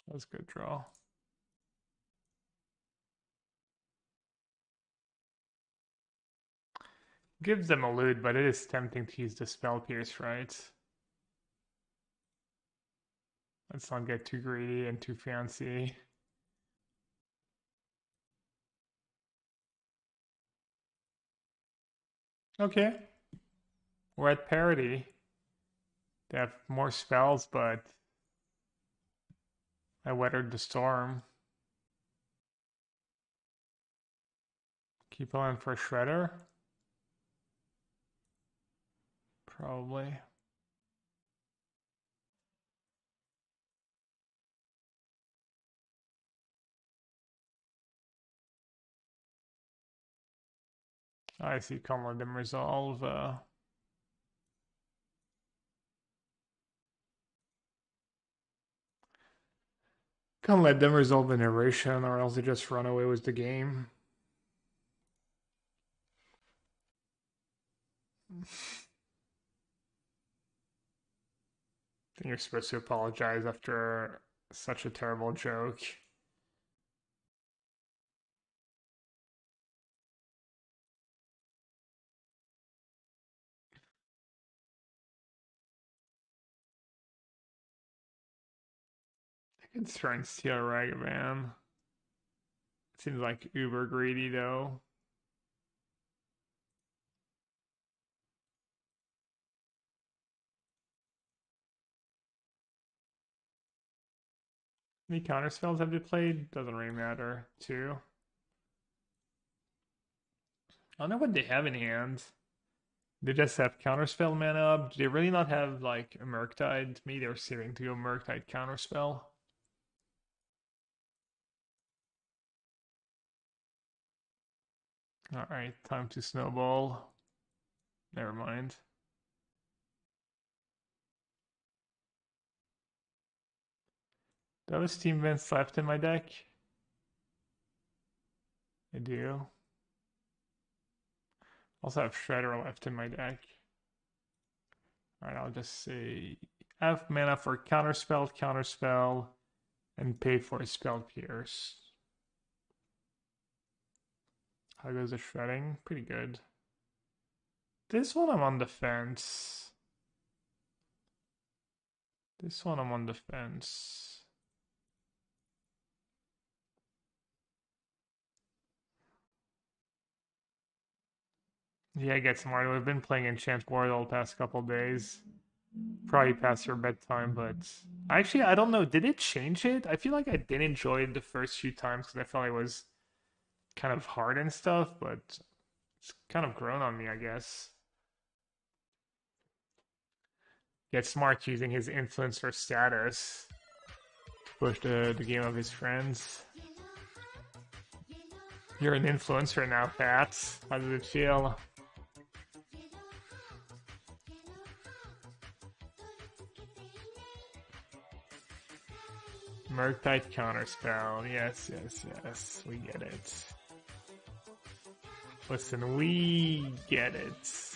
That was a good draw. Gives them a loot, but it is tempting to use the Spell Pierce, right? Let's not get too greedy and too fancy. Okay. We're at parity. They have more spells, but I weathered the storm. Keep on for a Shredder? Probably. I see, can't let them resolve. Can't let them resolve the narration, or else they just run away with the game. I think you're supposed to apologize after such a terrible joke. It's trying to steal Ragavan. Seems like uber greedy though. How many counter spells have they played? Doesn't really matter. Two. I don't know what they have in hand. They just have counterspell mana up. Do they really not have like a Murktide? Maybe they're saving to go Murktide counterspell. Alright, time to snowball. Never mind. Do I have Steam Vents left in my deck? I do. Also have Shredder left in my deck. Alright, I'll just say have mana for counterspell, and pay for a spell pierce. How goes the shredding? Pretty good. This one I'm on the fence. This one I'm on the fence. Yeah, get smarter. We've been playing Enchant World the past couple days. Probably past your bedtime, but actually, I don't know. Did it change it? I feel like I did enjoy it the first few times because I felt it was kind of hard and stuff, but it's kind of grown on me, I guess. Get smart using his influencer status. Push the game of his friends. You're an influencer now, Pat. How does it feel? Murktide counterspell. Yes, yes, yes. We get it. Listen, we get it.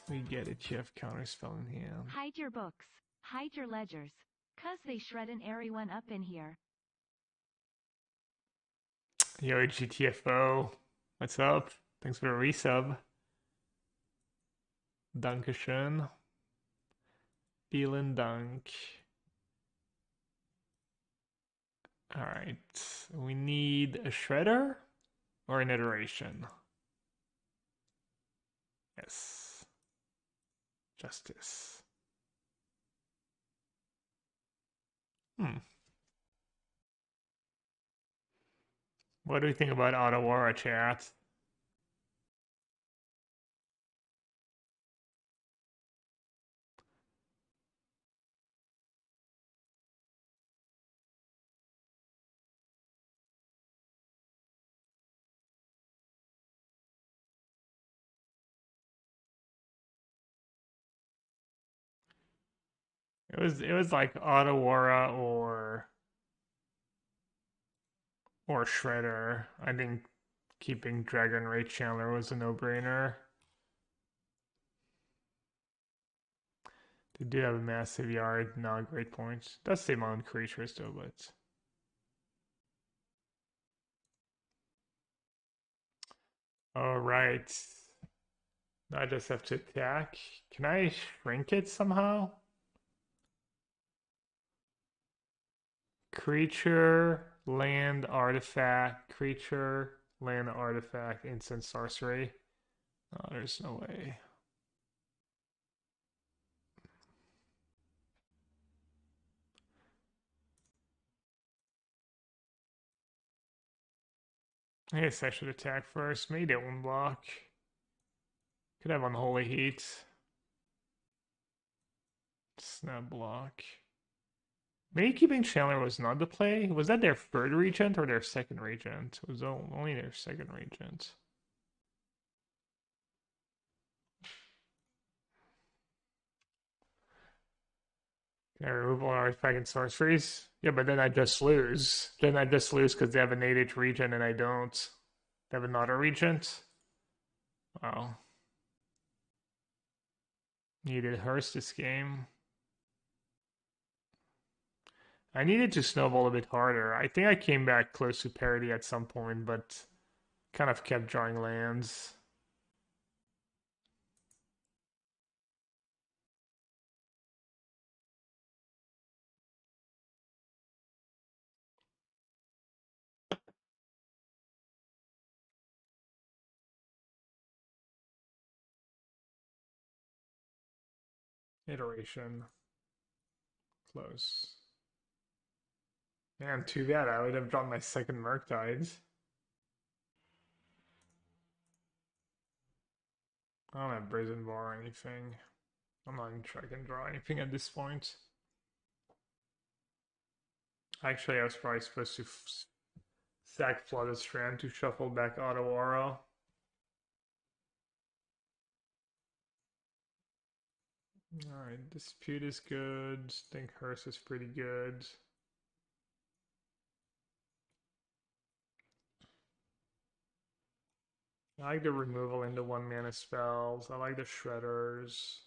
We get it. You have counterspell in hand. Hide your books. Hide your ledgers. 'Cause they shred an airy one up in here. Yo, GTFO. What's up? Thanks for the resub. Dankeschön. Vielen Dank. Alright. We need a shredder or an iteration? Yes. Justice. What do we think about Ottawa chat? It was like Ottawa or Shredder. I think keeping Dragon Ray Chandler was a no-brainer. They do have a massive yard, not great points. Does save my own creatures though, but all right. Now I just have to attack. Can I shrink it somehow? Creature, land, artifact, creature, land, artifact, instant sorcery. Oh, there's no way. I guess I should attack first. Maybe it won't block. Could have Unholy Heat. Snap block. Maybe keeping Chandler was not the play. Was that their third regent or their second regent? It was only their second regent. Can I remove all artifact and sorceries? Yeah, but then I just lose. Then I just lose because they have an 8-8 regent and I don't. They have another regent? Wow. Needed Hearst this game. I needed to snowball a bit harder. I think I came back close to parity at some point, but kind of kept drawing lands. Iteration. Close. Man, too bad. I would have drawn my second Murktide. I don't have Brazen Bar or anything. I'm not even sure I can draw anything at this point. Actually, I was probably supposed to sack Flooded Strand to shuffle back Auto Aura. Alright, Dispute is good. Think Hearse is pretty good. I like the removal into 1-mana spells. I like the Shredders.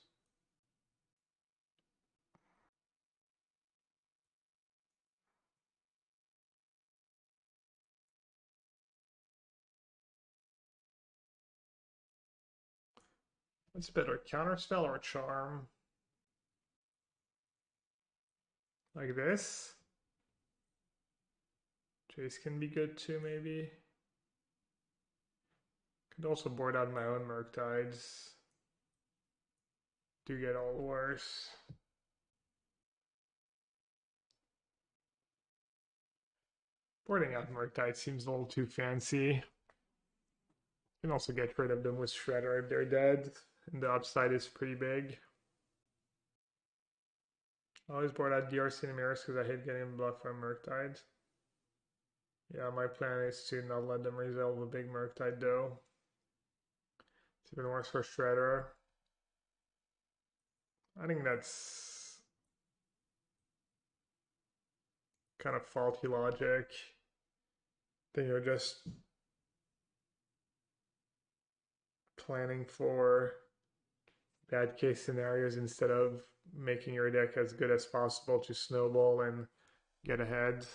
What's better, Counterspell or Charm? Like this? Jace can be good too, maybe. Could also board out my own Murktides. Do get all worse. Boarding out Murktide seems a little too fancy. You can also get rid of them with Shredder if they're dead, and the upside is pretty big. I always board out DRC and Mirrors because I hate getting bluffed from Murktide. Yeah, my plan is to not let them resolve a big Murktide though. It's even worse for Shredder. I think that's kind of faulty logic. Then you're just planning for bad case scenarios instead of making your deck as good as possible to snowball and get ahead.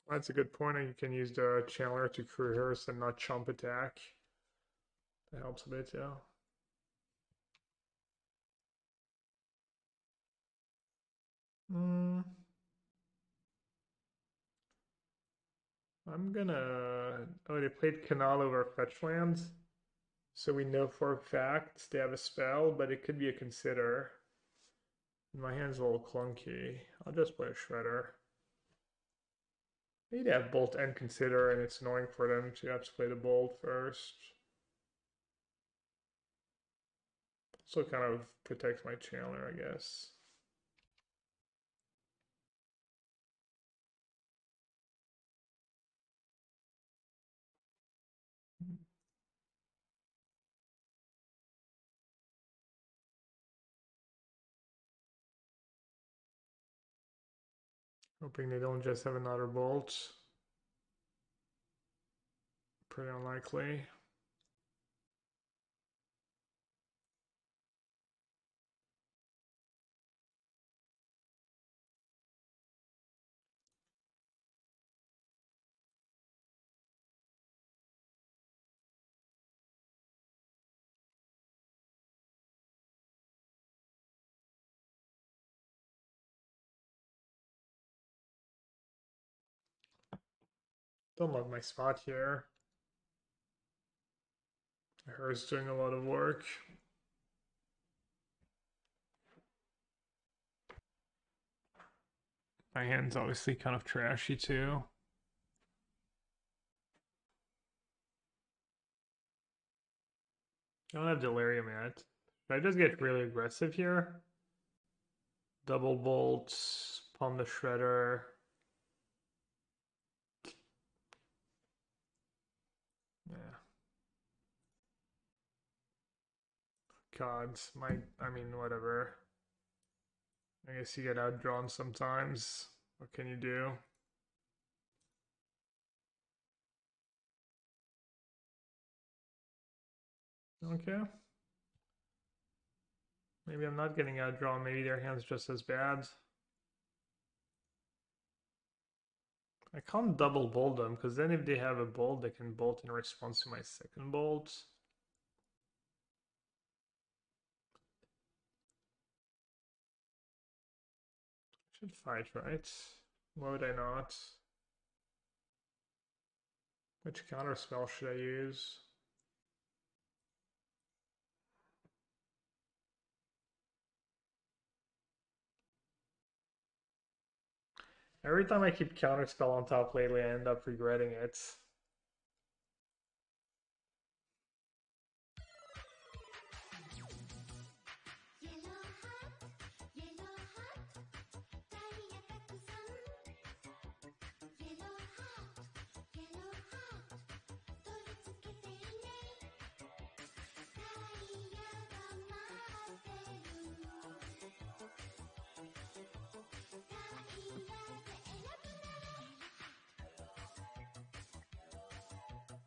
That's a good point. You can use the Channeler to rehearse and not chump attack. That helps a bit, yeah. I'm gonna... Oh, they played Canal over fetch lands. So we know for a fact they have a spell, but it could be a Consider. My hand's a little clunky. I'll just play a Shredder. Maybe they have Bolt and Consider, and it's annoying for them to have to play the Bolt first. Also kind of protects my Channeler, I guess. Hoping they don't just have another Bolt. Pretty unlikely. Don't love my spot here. Her's doing a lot of work. My hand's obviously kind of trashy too. I don't have Delirium yet. Should I just get really aggressive here? Double bolts, palm the Shredder. Yeah. Gods, I mean, whatever. I guess you get outdrawn sometimes. What can you do? Okay. Maybe I'm not getting outdrawn. Maybe their hand's just as bad. I can't double bolt them, because then if they have a bolt, they can bolt in response to my second bolt. Should fight, right? Why would I not? Which counter spell should I use? Every time I keep counterspell on top lately, I end up regretting it.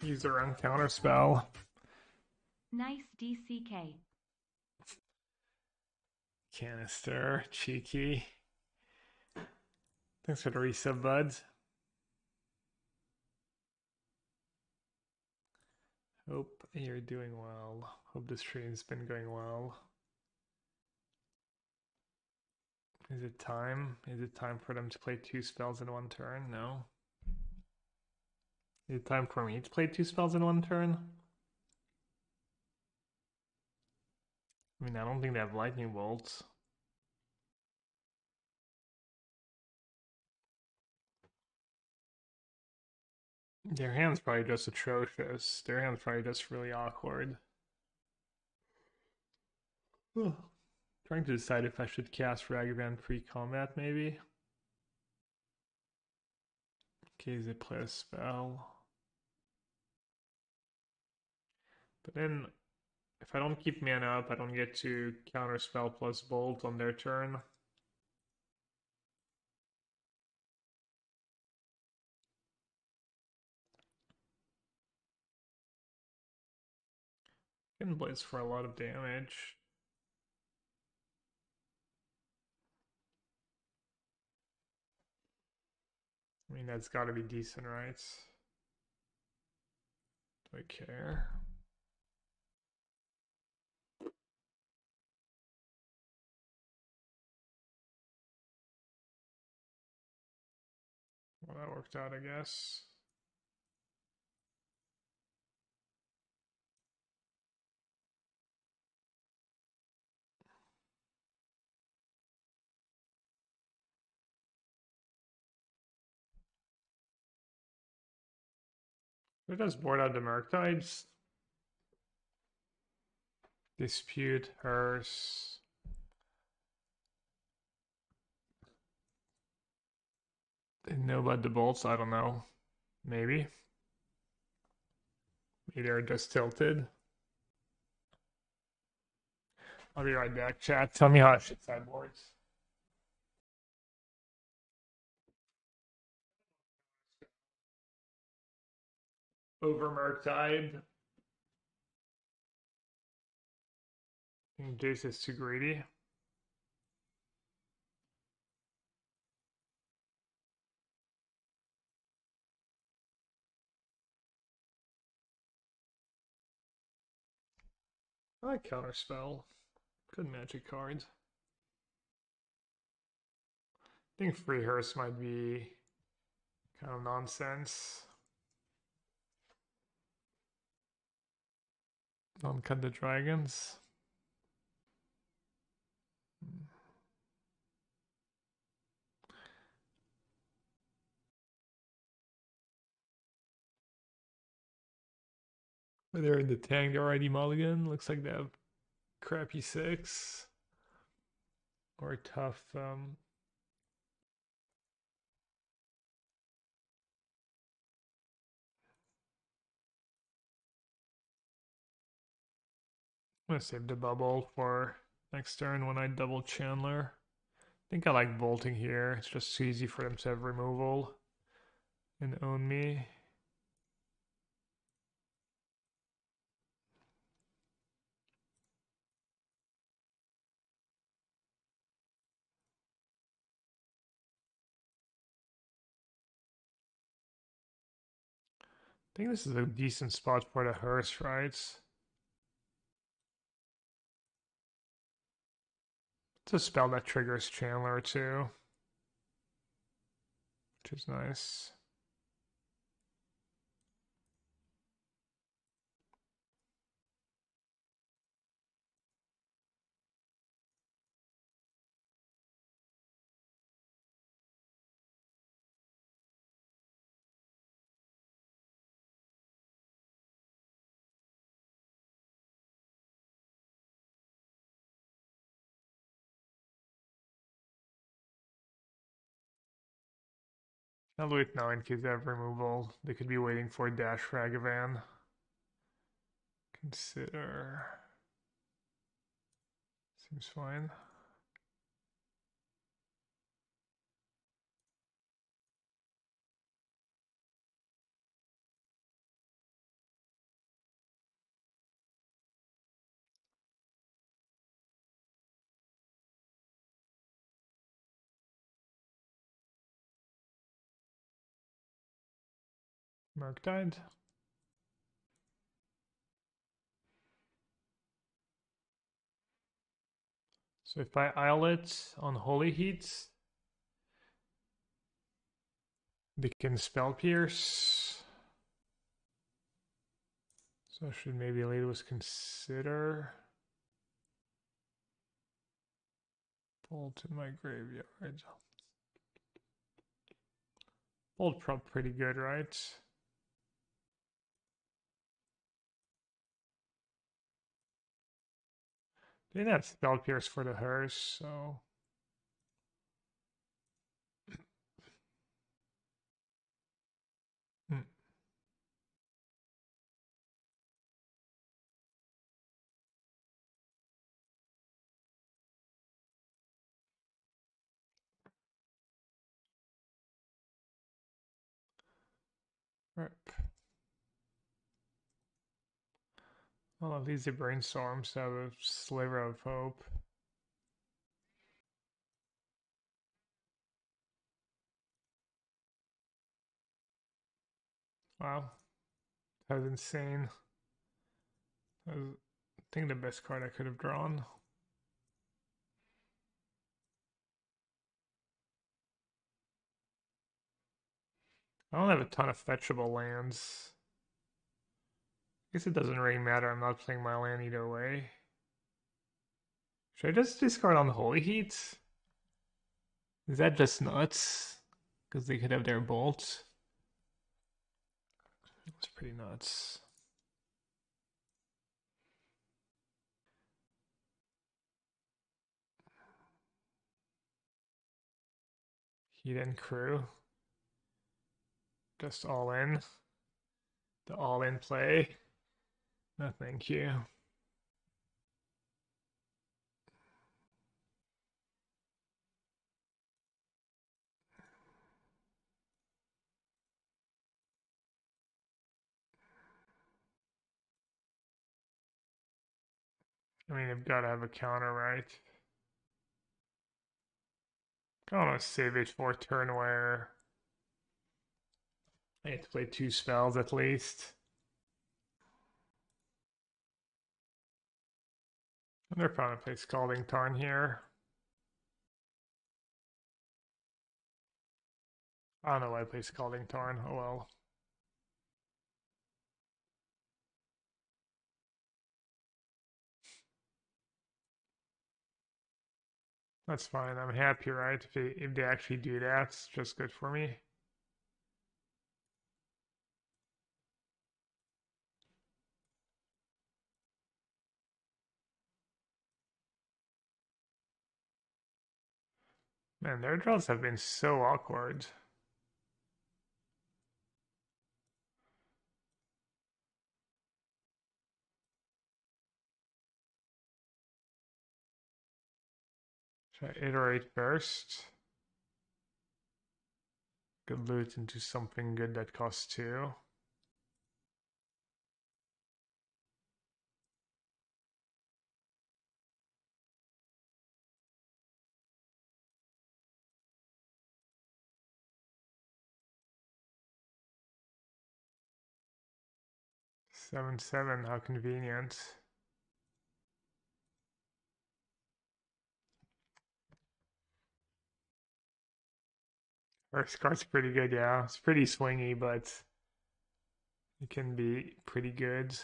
Use their own counterspell. Nice DCK. Canister, cheeky. Thanks for the resub, buds. Hope you're doing well. Hope the stream's been going well. Is it time? Is it time for them to play 2 spells in 1 turn? No. Is it time for me to play 2 spells in 1 turn? I mean, I don't think they have lightning bolts. Their hand's probably just atrocious. Their hand's probably just really awkward. Ugh. Trying to decide if I should cast Ragavan pre-combat, maybe. In case they play a spell. But then, if I don't keep mana up, I don't get to counter spell plus bolt on their turn. Can blaze for a lot of damage. I mean, that's gotta be decent, right? Do I care? Well, that worked out, I guess. It does board out the Murktides. Dispute, Hearse. Didn't know about the bolts, I don't know. Maybe. Maybe they're just tilted. I'll be right back, chat. Tell me how I should sideboards. Over Murktide. I think Jace is too greedy. I like Counterspell. Good magic card. I think Free Hearse might be kind of nonsense. Don't cut the dragons. They're in the tank already, Mulligan. Looks like they have crappy 6. Or tough I'm gonna save the bubble for next turn when I double Chandler. I think I like bolting here. It's just too easy for them to have removal and own me. think this is a decent spot for the hearse, right? It's a spell that triggers Chandler too, which is nice. I'll wait now in case they have removal. They could be waiting for Dash Ragavan. Consider. Seems fine. Merc died. So if I isle it on Holy Heat, they can spell pierce. So I should maybe lead with consider. Bolt in my graveyard. Bolt prop pretty good, right? They didn't have spell pierce for the hearse, so rip. Well, at least the brainstorms have a sliver of hope. Wow, that was insane. That was, I think, the best card I could have drawn. I don't have a ton of fetchable lands. I guess it doesn't really matter. I'm not playing my land either way. Should I just discard on Holy Heat? Is that just nuts? Because they could have their bolt. It's pretty nuts. Heat and crew. Just all in. The all in play. No, thank you. I mean, you've got to have a counter, right? I want to save it for a turn where I have to play 2 spells at least. And they're probably play Scalding Tarn here. I don't know why I play Scalding Tarn. Oh well. That's fine. I'm happy, right? If they actually do that, it's just good for me. Man, their draws have been so awkward. Should I iterate first? Could loot into something good that costs 2. 7-7, how convenient. First card's pretty good, yeah. It's pretty swingy, but it can be pretty good.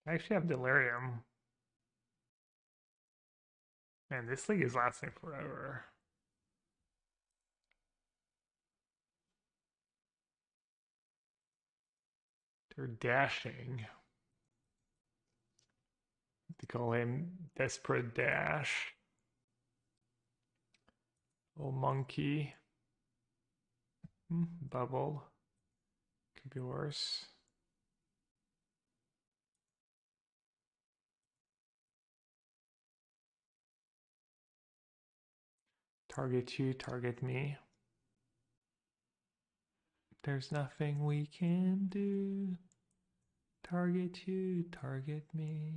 I actually have Delirium. Man, this league is lasting forever. They're dashing. They call him Desperate Dash. Oh, monkey. Bubble. Could be worse. Target you, target me. There's nothing we can do. Target you, target me.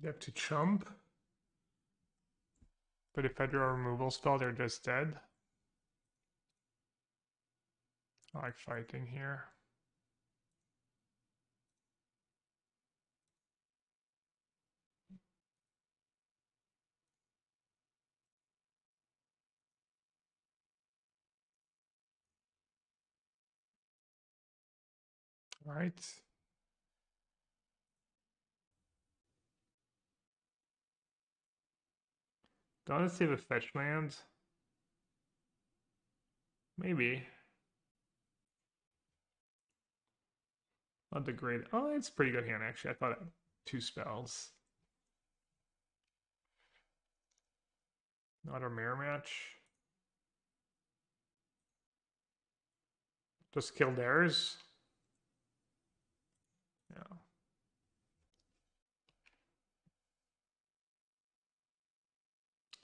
You have to chump. But if I draw a removal spell, they're just dead. I like fighting here. All right. Do I want to save a fetch land? Maybe. Not the great. Oh, it's a pretty good hand, actually. I thought I had 2 spells. Not a mirror match. Just kill theirs. Yeah.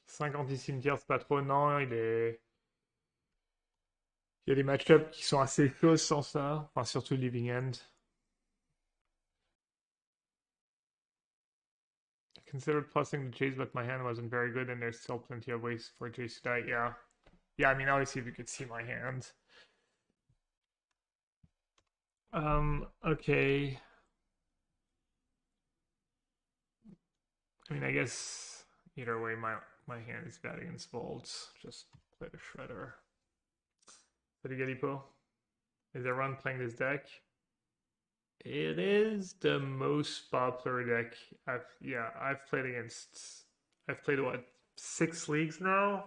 Cinquante cimetières, c'est pas trop. Non, il est. Il y a des match-ups qui sont assez close sans ça. Enfin, surtout Living End. I considered plussing the Jays, but my hand wasn't very good, and there's still plenty of ways for Jays to die. Yeah. Yeah, I mean, obviously, if you could see my hand. Okay. I mean, I guess either way, my hand is bad against bolts. Just play the shredder. Pretty good, Ipo. Is everyone playing this deck? It is the most popular deck. I've played against. I've played what, 6 leagues now?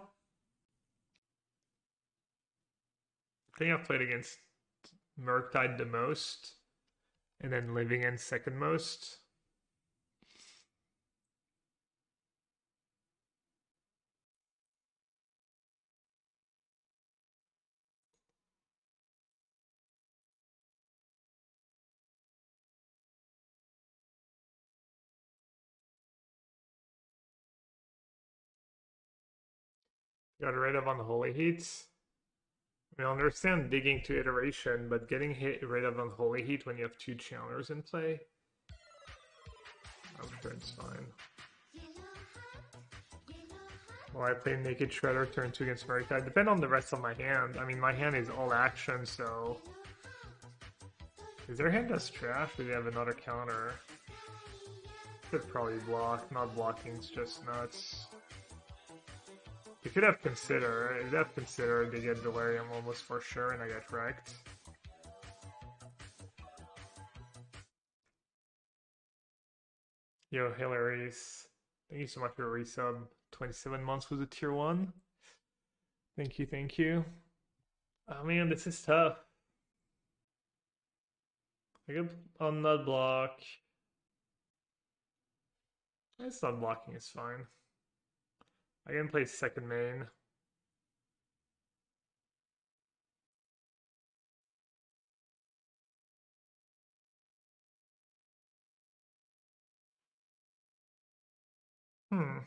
I think I've played against Murktide the most, and then Living End second most. Got rid of Unholy Heat. I understand digging to iteration, but getting rid of Unholy Heat when you have 2 challengers in play, I'm sure it's fine. Well, I play Naked Shredder turn 2 against Murktide. Depend on the rest of my hand. I mean, my hand is all action, so... Is their hand just trash? Or do they have another counter? Could probably block. Not blocking's just nuts. You could have Consider. If they have Consider, they get Delirium almost for sure, and I get wrecked. Yo, Hilary's. Thank you so much for a resub. 27 months was a tier 1. Thank you, thank you. Oh man, this is tough. I could on nut block. It's not blocking, it's fine. I can play second main. Hmm.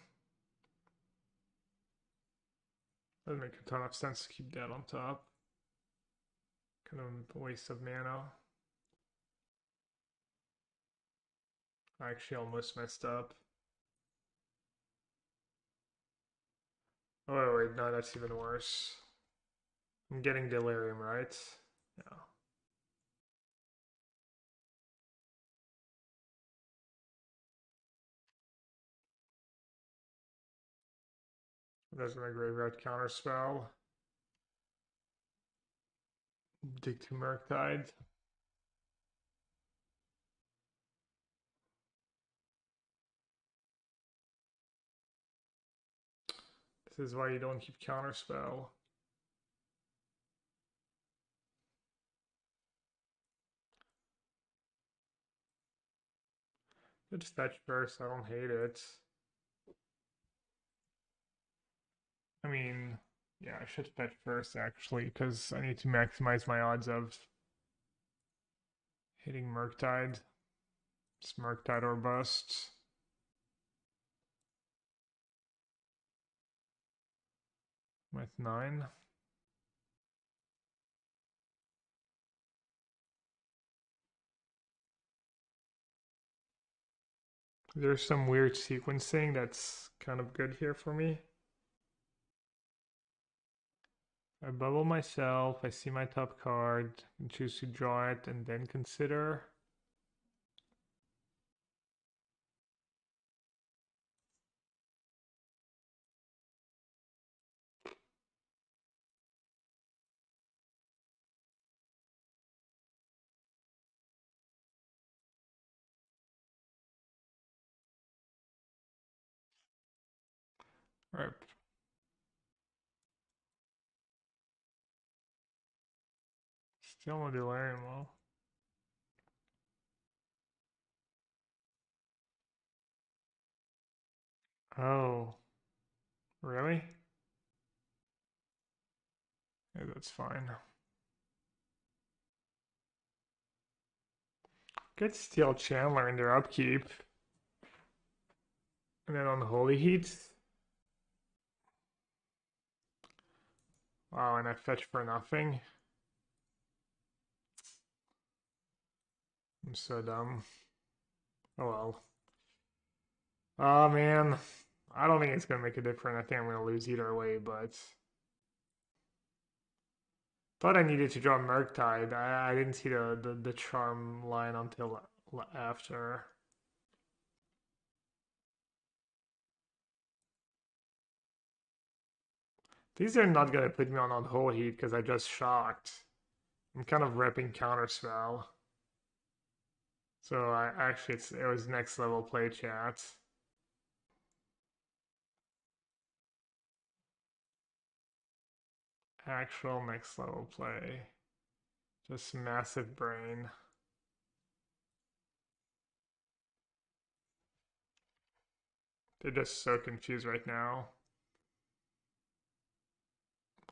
Doesn't make a ton of sense to keep that on top. Kind of a waste of mana. I actually almost messed up. Oh wait, no, that's even worse. I'm getting delirium, right? Yeah. There's my graveyard counterspell. Dig to Murktide. This is why you don't keep counterspell. Good fetch first, I don't hate it. I mean, yeah, I should fetch first actually, because I need to maximize my odds of hitting Murktide. It's Murktide or bust. With 9. There's some weird sequencing that's kind of good here for me. I bubble myself, I see my top card, and choose to draw it, and then consider. Alright. Still no delirium, well. Oh. Really? Yeah, that's fine. Good Steel Chandler in their upkeep. And then on Holy Heat. Wow, and I fetch for nothing. I'm so dumb. Oh well. Oh man. I don't think it's gonna make a difference. I think I'm gonna lose either way, but thought I needed to draw Murktide. I didn't see the charm line until after. These are not gonna put me on whole heat because I just shocked. I'm kind of repping counterspell. So I actually it was next level play chat. Actual next level play. Just massive brain. They're just so confused right now.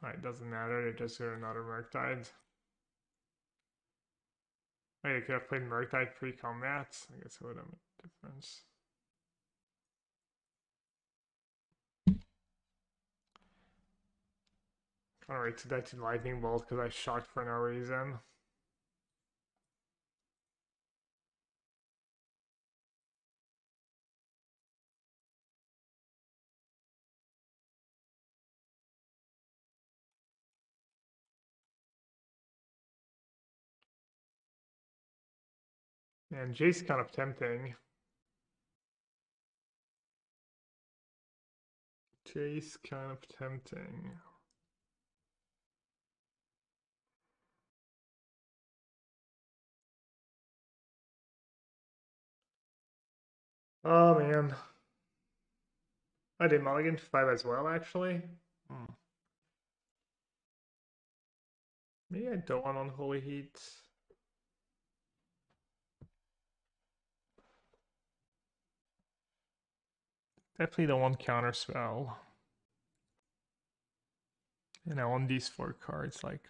It doesn't matter, they just got another Murktide. Wait, I could have played Murktide pre-combat? I guess it would have made a difference. Can't wait to die to Lightning Bolt because I shocked for no reason. And Jace kind of tempting. Jace kind of tempting. Oh man. I did mulligan 5 as well, actually. Maybe I don't want Unholy Heat. Definitely don't want Counterspell. And I want these 4 cards, like...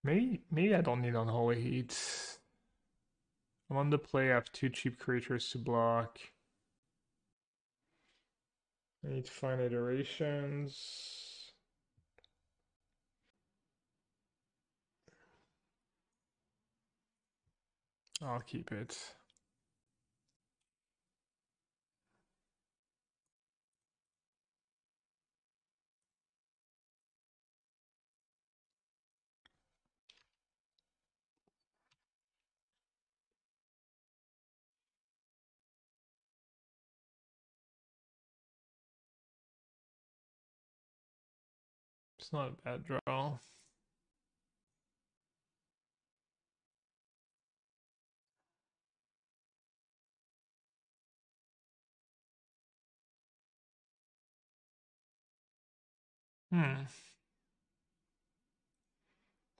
Maybe I don't need Unholy Heat. I'm on the play, I have 2 cheap creatures to block. I need to find iterations. I'll keep it. It's not a bad draw.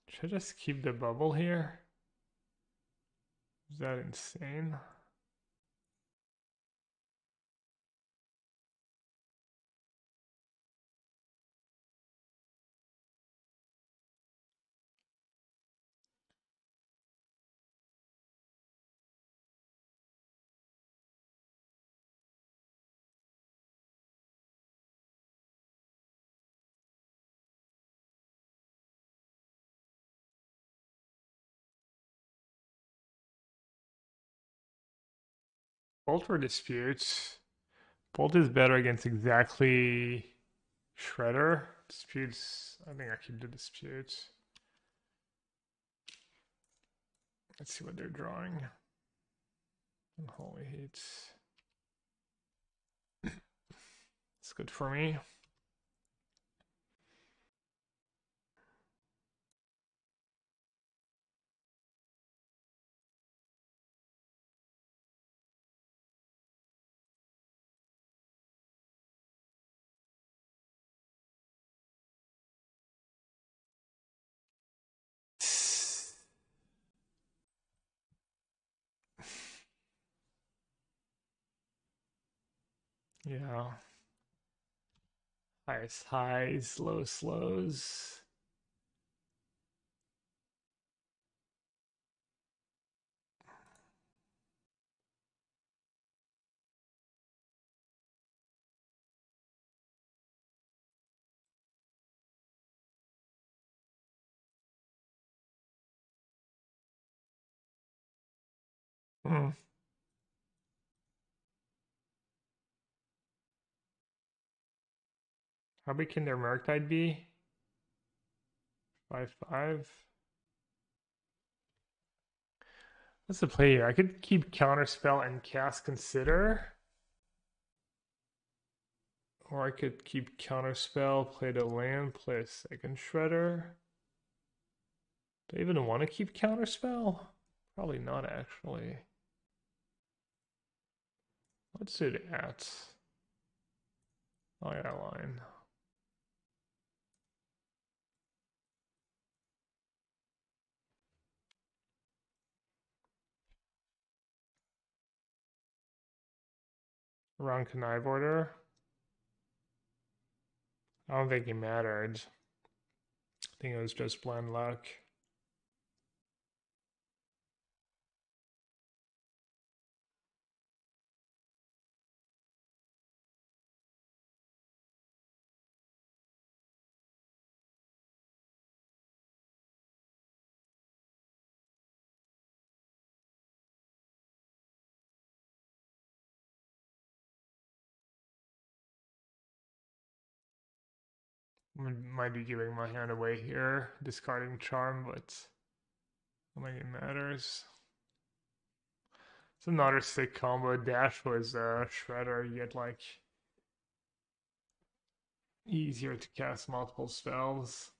Should I just keep the bubble here? Is that insane? Bolt or disputes? Bolt is better against exactly Shredder. Disputes, I think I keep the disputes. Let's see what they're drawing. Unholy Heats. It's good for me. Yeah. Highs, highs, lows, lows. Hmm. How big can their Murktide be? 5/5. What's the play here? I could keep Counterspell and cast Consider. Or I could keep Counterspell, play the land, play a second Shredder. Do I even want to keep Counterspell? Probably not, actually. Let's do that. Oh, yeah, line. Around Connive Order. I don't think it mattered. I think it was just blind luck. Might be giving my hand away here, discarding Charm, but I don't think it matters. It's another sick combo. Dash was Shredder. You get like easier to cast multiple spells.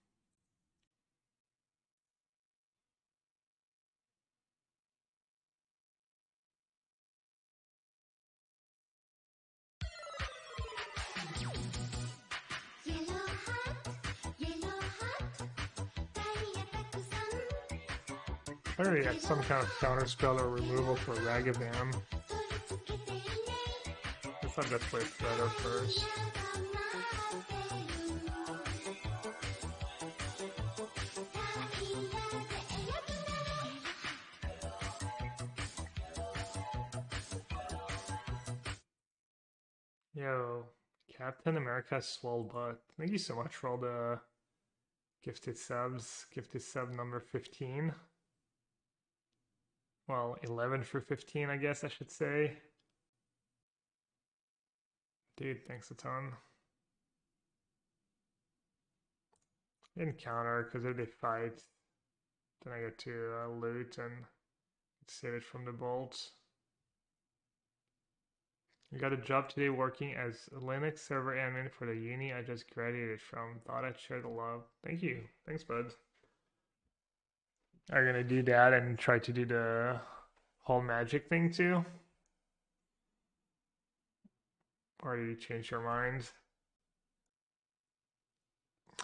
I already had some kind of counterspell or removal for Ragavan. I thought I'd play Shredder first. Yo, Captain America Swole Butt. Thank you so much for all the gifted subs. Gifted sub number 15. Well, 11 for 15, I guess I should say. Dude, thanks a ton. Encounter, because if they fight, then I get to loot and save it from the bolts. I got a job today working as a Linux server admin for the uni I just graduated from. Thought I'd share the love. Thank you. Thanks, bud. Are you gonna do that and try to do the whole magic thing too? Or did you change your mind?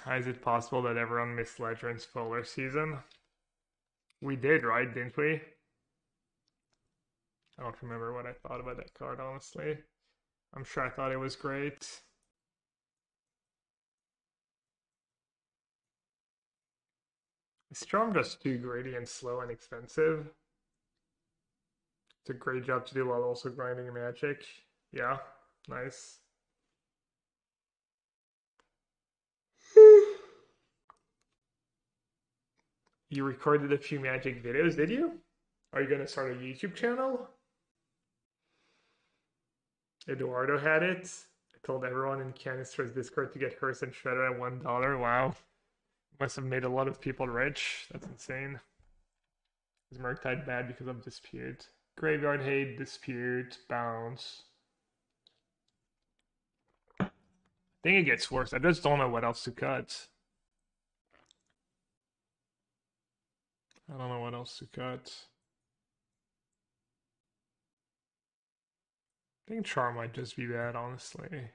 How is it possible that everyone missed Legends Fuller season? We did, right? Didn't we? I don't remember what I thought about that card, honestly. I'm sure I thought it was great. Is Storm just too greedy and slow and expensive? It's a great job to do while also grinding magic. Yeah, nice. You recorded a few magic videos, did you? Are you gonna start a YouTube channel? Eduardo had it. I told everyone in Canister's Discord to get hers and Shredder at $1. Wow. Must have made a lot of people rich. That's insane. Is Murktide bad because of Dispute? Graveyard Hate, Dispute, Bounce. I think it gets worse. I just don't know what else to cut. I don't know what else to cut. I think Charm might just be bad, honestly.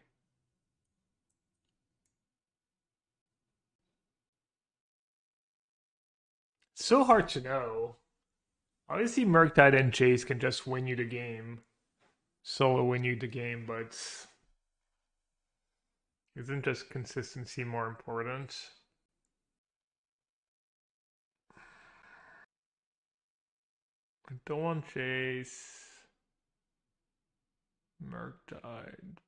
It's so hard to know. Obviously, Murktide and Jace can just win you the game. Solo win you the game, but isn't just consistency more important? I don't want Jace. Murktide.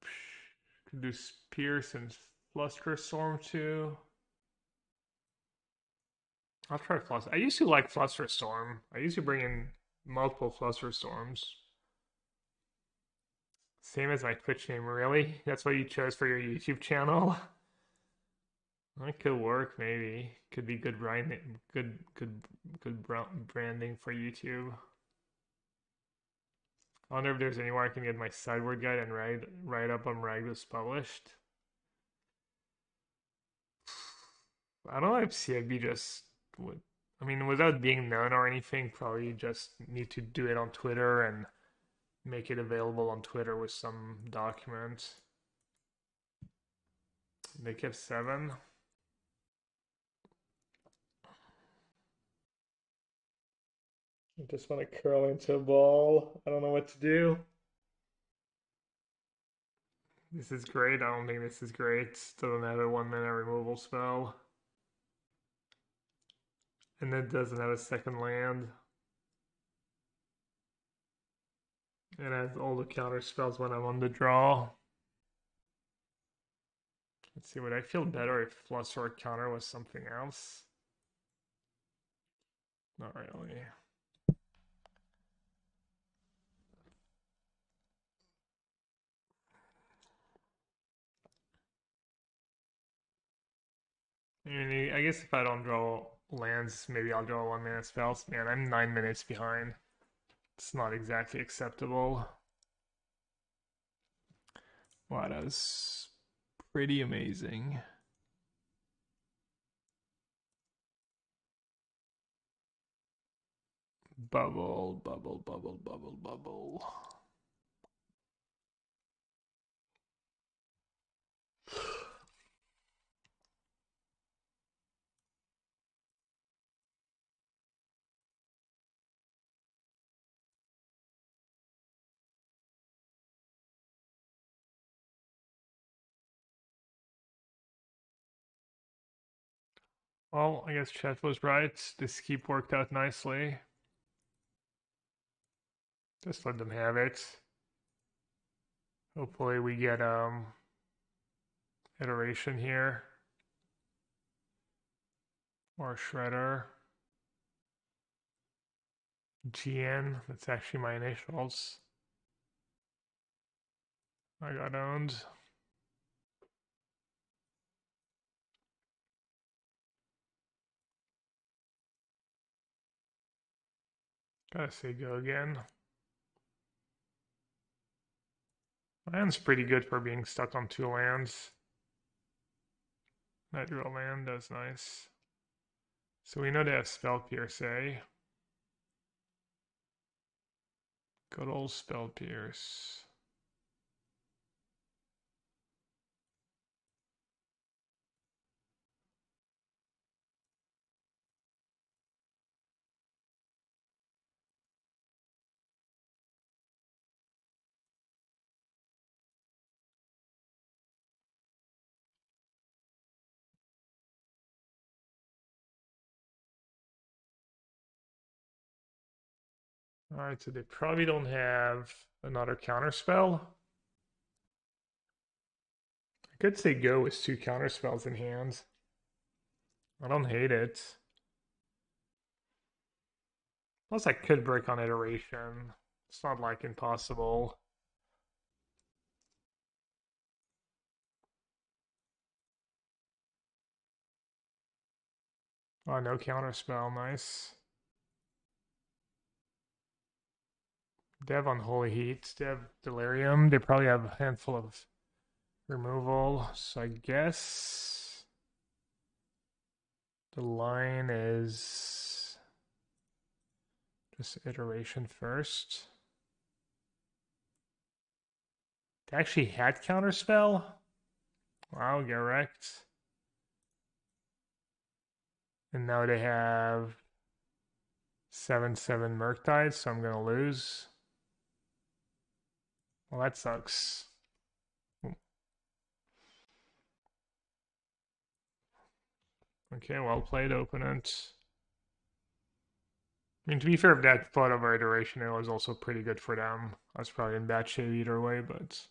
Could do Pierce and Flusterstorm too. I'll try Fluster. I used to like Flusterstorm. I used to bring in multiple Flusterstorms. Same as my Twitch name, really? That's what you chose for your YouTube channel? That could work, maybe. Could be good branding, good branding for YouTube. I wonder if there's anywhere I can get my sideboard guide and write up on Ragdos published. I don't know if CFB just would. I mean, without being known or anything, probably just need to do it on Twitter and make it available on Twitter with some document. They kept 7. I just want to curl into a ball. I don't know what to do. This is great. I don't think this is great. Doesn't have a 1-mana removal spell. And it doesn't have a second land. It has all the counter spells when I'm on the draw. Let's see, would I feel better if Fluster or counter was something else? Not really. I mean, I guess if I don't draw lands, maybe I'll draw 1-mana spells. Man, I'm 9 minutes behind. It's not exactly acceptable. Wow, that was pretty amazing. Bubble, bubble, bubble, bubble, bubble. Well, I guess Chet was right. This keep worked out nicely. Just let them have it. Hopefully we get iteration here. Or Shredder. GN, that's actually my initials. I got owned. Gotta say go again. Land's pretty good for being stuck on 2 lands. That draw land, that's nice. So we know they have Spell Pierce, eh? Good old Spell Pierce. Alright, so they probably don't have another counterspell. I could say go with 2 counterspells in hand. I don't hate it. Plus I could break on iteration. It's not like impossible. Oh, no counterspell, nice. They have Unholy Heat, they have Delirium, they probably have a handful of removal, so I guess the line is just iteration first. They actually had counterspell? Wow, get wrecked. And now they have 7/7 Murktide, so I'm gonna lose. Well, that sucks. Okay, well played, opponent. I mean, to be fair, if that thought of our iteration, it was also pretty good for them. I was probably in bad shape either way, but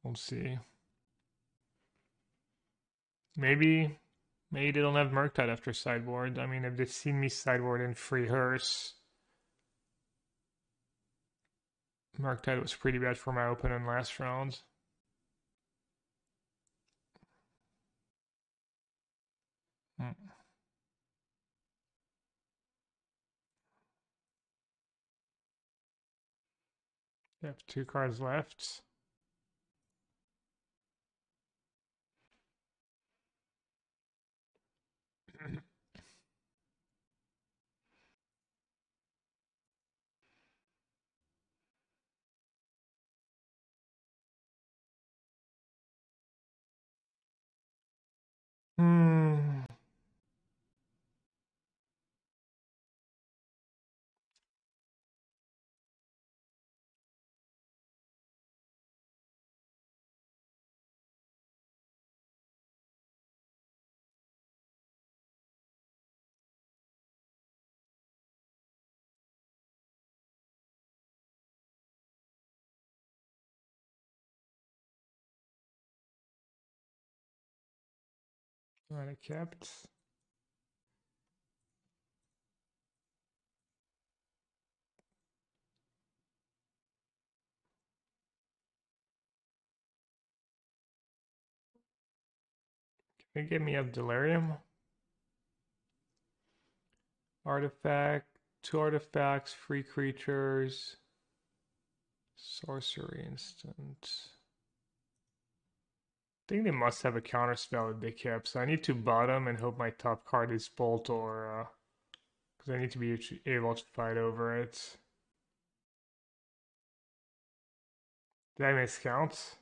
we'll see. Maybe they don't have Murktide after sideboard. I mean, if they've seen me sideboard in free hearse, Murktide was pretty bad for my opponent last round. They have 2 cards left. Hmm. Alright, I kept. Can you give me a Delirium? Artifact, 2 artifacts, free creatures, sorcery instant. I think they must have a counterspell that they kept, so I need to bottom and hope my top card is Bolt or because I need to be able to fight over it. Did I miscount?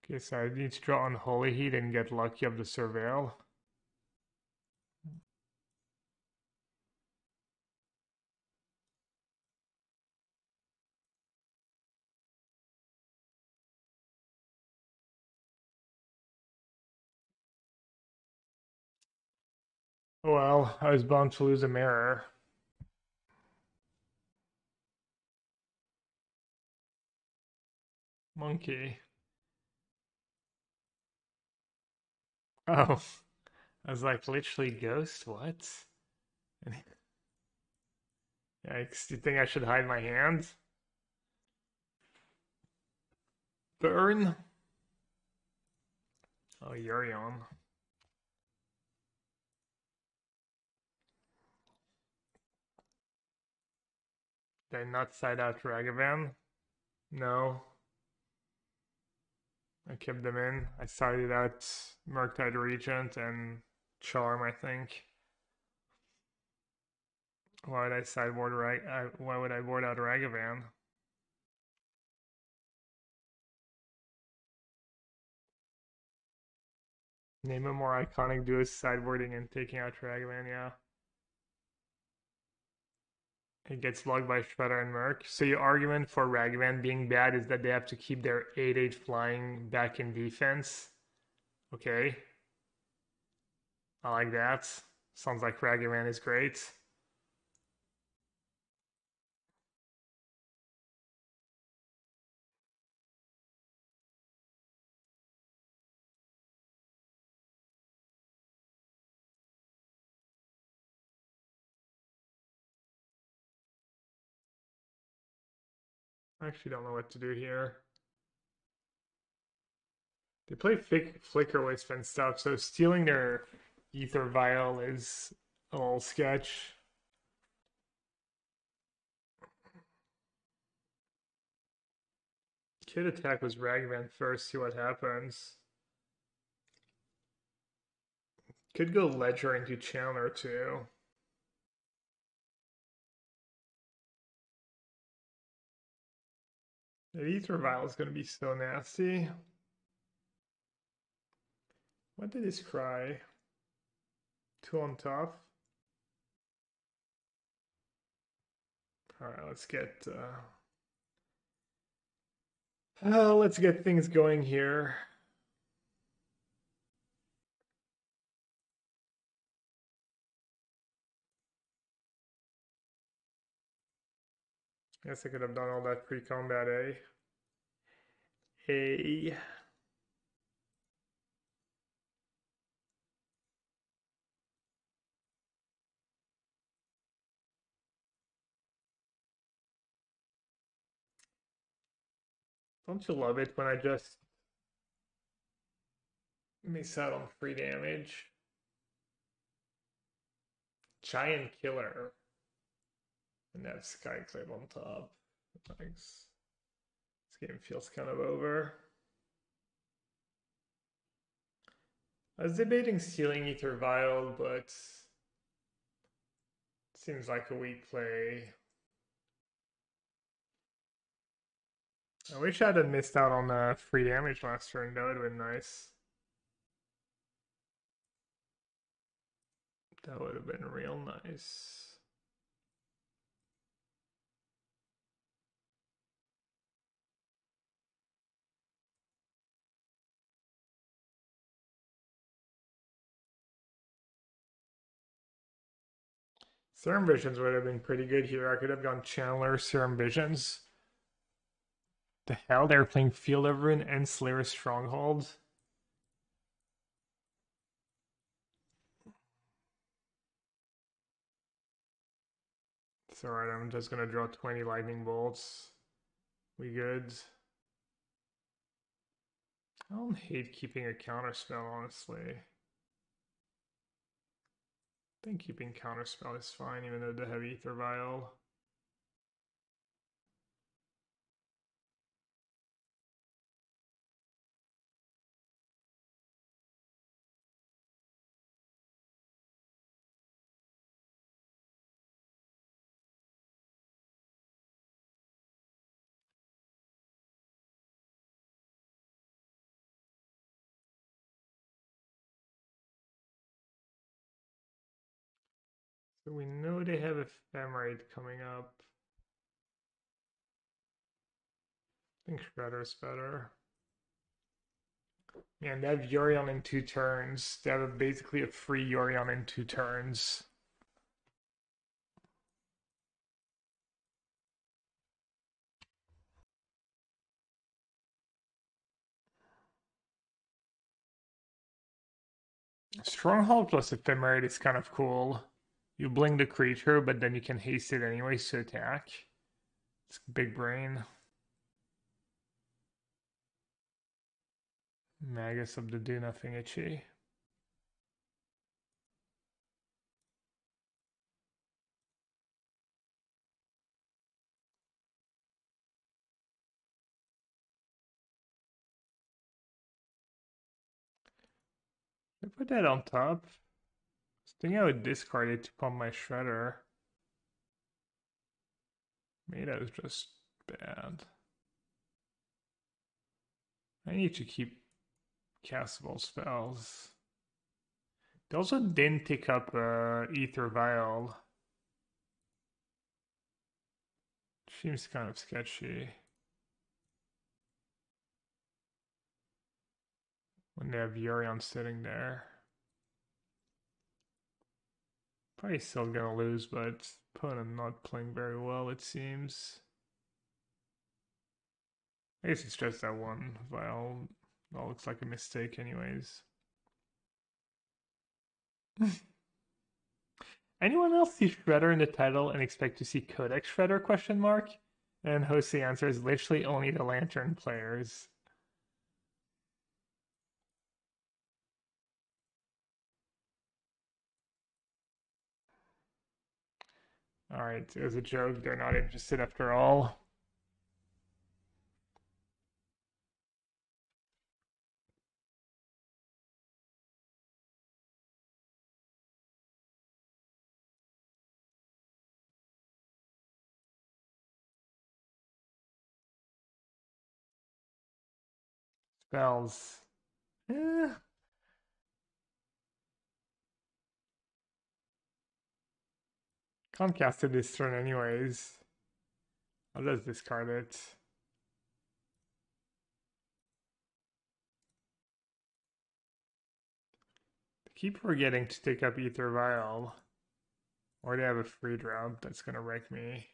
Okay, so I need to draw Unholy Heat and get lucky of the Surveil. Well, I was bound to lose a mirror. Monkey. Oh, I was like, literally ghost? What? Yikes, do you think I should hide my hand? Burn? Oh, Yurion. Did I not side out Ragavan? No. I kept them in. I sided out Murktide Regent and Charm, I think. Why would I sideboard why would I board out Ragavan? Name a more iconic duo sideboarding and taking out Ragavan, yeah. It gets logged by Shredder and Merc. So your argument for Ragavan being bad is that they have to keep their 8/8 flying back in defense. Okay. I like that. Sounds like Ragavan is great. I actually don't know what to do here. They play Flicker Wisp and stuff, so stealing their Ether Vial is a little sketch. Could attack was Ragavan first, see what happens. Could go Ledger into Chandler too. The Ether Vial is going to be so nasty. What did this cry? 2 on top. Alright, let's get things going here. Guess I could have done all that pre-combat, eh? Hey. Don't you love it when I just miss out on free damage? Giant Killer. And that Skyclave on top. Thanks. This game feels kind of over. I was debating stealing Ether Vial, but it seems like a weak play. I wish I hadn't missed out on free damage last turn, that would have been nice. That would have been real nice. Serum Visions would have been pretty good here. I could have gone Chandler, Serum Visions. The hell? They were playing Field of Ruin and Slayer Stronghold? It's alright, I'm just gonna draw 20 lightning bolts. We good? I don't hate keeping a counterspell, honestly. I think keeping counterspell is fine, even though they have Ether Vial. So we know they have Ephemerate coming up. I think Shredder's better. Man, they have Yorion in 2 turns. They have basically a free Yorion in 2 turns. Stronghold plus Ephemerate is kind of cool. You bling the creature, but then you can haste it anyway to attack. It's big brain. Magus of the Do Nothing Itchy. I put that on top. I was thinking I would discard it to pump my Shredder. Maybe that was just bad. I need to keep castable spells. They also didn't pick up Ether Vial. Seems kind of sketchy. When they have Yorion sitting there. Probably still gonna lose, but opponent not playing very well, it seems. I guess it's just that one vial. That looks like a mistake anyways. Anyone else see Shredder in the title and expect to see Codex Shredder question mark? And Jose answers literally only the Lantern players. Alright, it was a joke. They're not interested after all. Spells. Eh. Can't cast it this turn anyways. I'll just discard it. Keep forgetting to take up Ether Vial. Or they have a free drop that's gonna wreck me.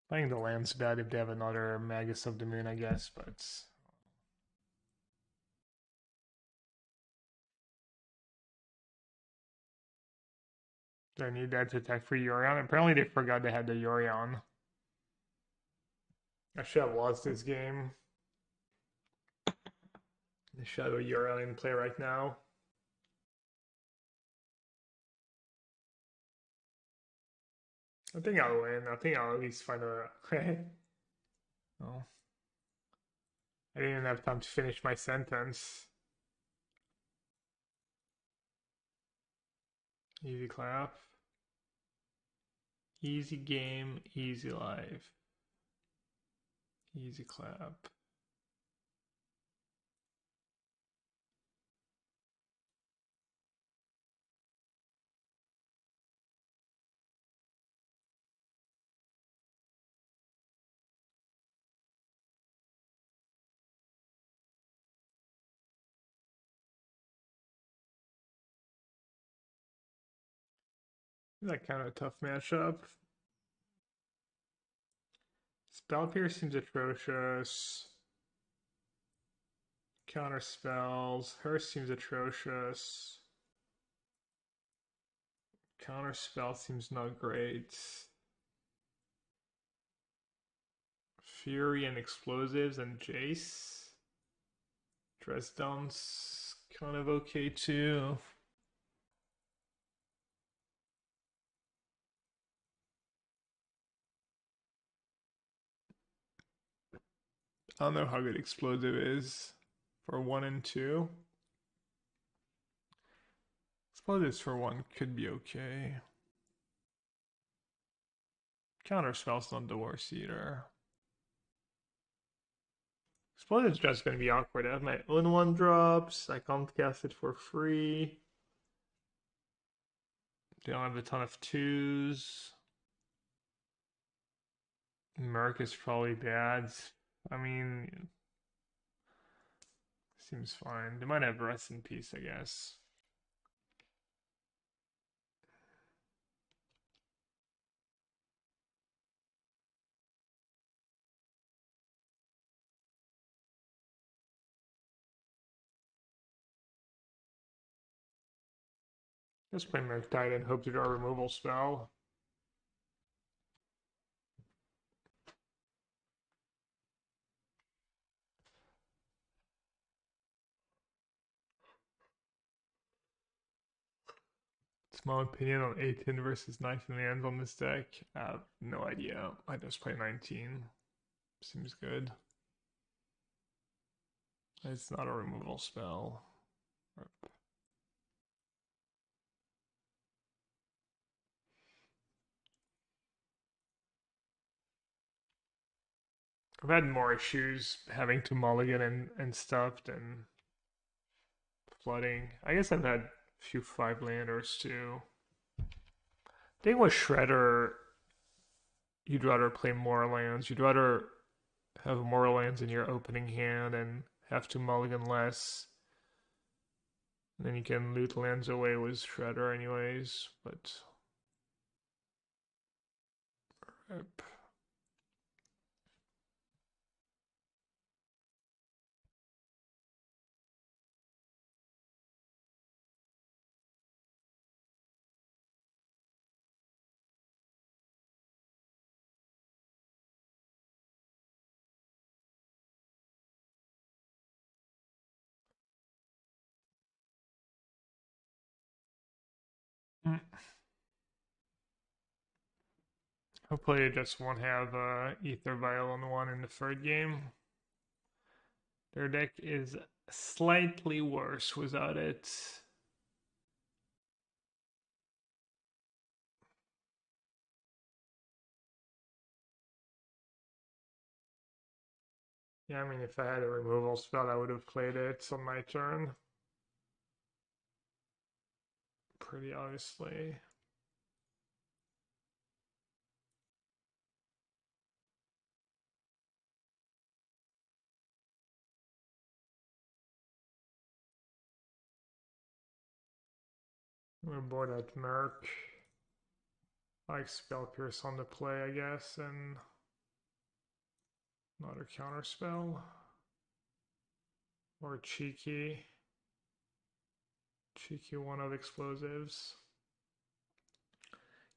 Playing the land's bad if they have another Magus of the Moon, I guess, but do I need that to attack for Yorion? Apparently they forgot they had the Yorion. I should have lost this game. The Shadow Yorion in play right now. I think I'll win. I think I'll at least find a... oh. I didn't even have time to finish my sentence. Easy clap. Easy game, easy life. Easy clap. That kind of a tough matchup. Spell Pierce seems atrocious. Counter spells. Hers seems atrocious. Counter spell seems not great. Fury and explosives and Jace. Dresden's kind of okay too. I don't know how good explosive is for 1 and 2. Explosives for 1 could be okay. Counter spell's not the worst either. Explosive's just gonna be awkward. I have my own 1 drops. I can't cast it for free. They don't have a ton of 2s. Merc is probably bad. I mean, seems fine. They might have Rest in Peace, I guess. Just play Murktide and hope to draw a removal spell. Small opinion on 18 versus 19 lands on this deck. I have no idea. I just play 19. Seems good. It's not a removal spell. I've had more issues having to mulligan and stuff than flooding. I guess I've had a few 5-landers too. I think with Shredder, you'd rather play more lands. You'd rather have more lands in your opening hand and have to mulligan less. And then you can loot lands away with Shredder anyways, but... Rip. Hopefully, it just won't have Ether Vial on one in the third game. Their deck is slightly worse without it. Yeah, I mean, if I had a removal spell, I would have played it on my turn. Pretty obviously. We're bored at Merc. I like Spell Pierce on the play, I guess, and another counter spell. Or Cheeky. Cheeky one of explosives.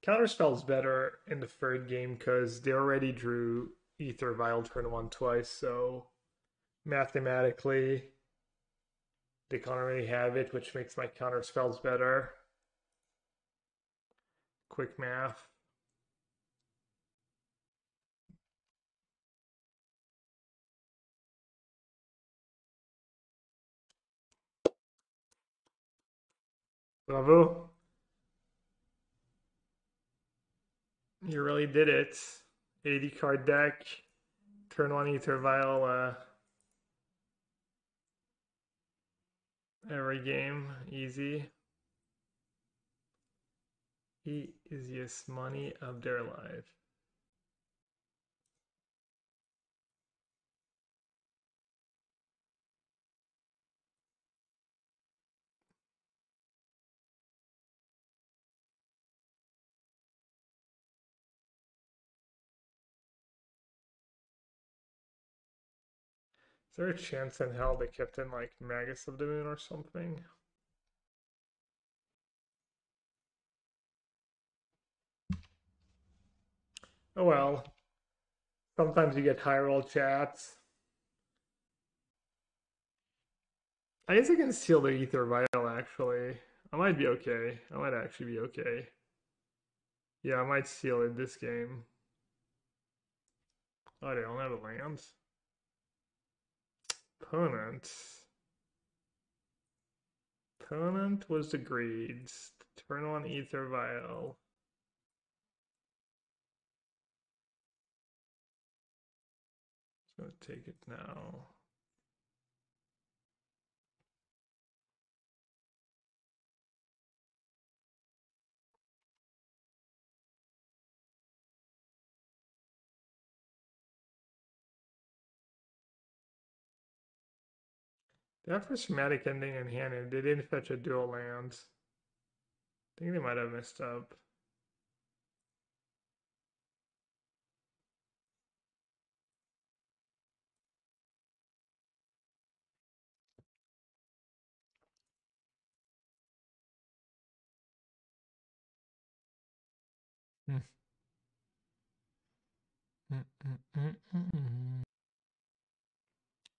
Counterspell's better in the third game because they already drew Ether Vial turn 1 twice, so mathematically they can't really have it, which makes my counterspells better. Quick math. Bravo. You really did it. 80 card deck. Turn 1 Ether Vial every game. Easy. Easiest money of their life. Is there a chance in hell they kept in like Magus of the Moon or something? Oh well. Sometimes you get high roll chats. I guess I can steal the Ether Vial actually. I might be okay. I might actually be okay. Yeah, I might steal it this game. Oh, they don't have lands. Opponent. Opponent was the Greeds. Turn 1 Ether Vial. Just gonna take it now. They have prismatic ending in hand and they didn't fetch a dual land. I think they might have messed up.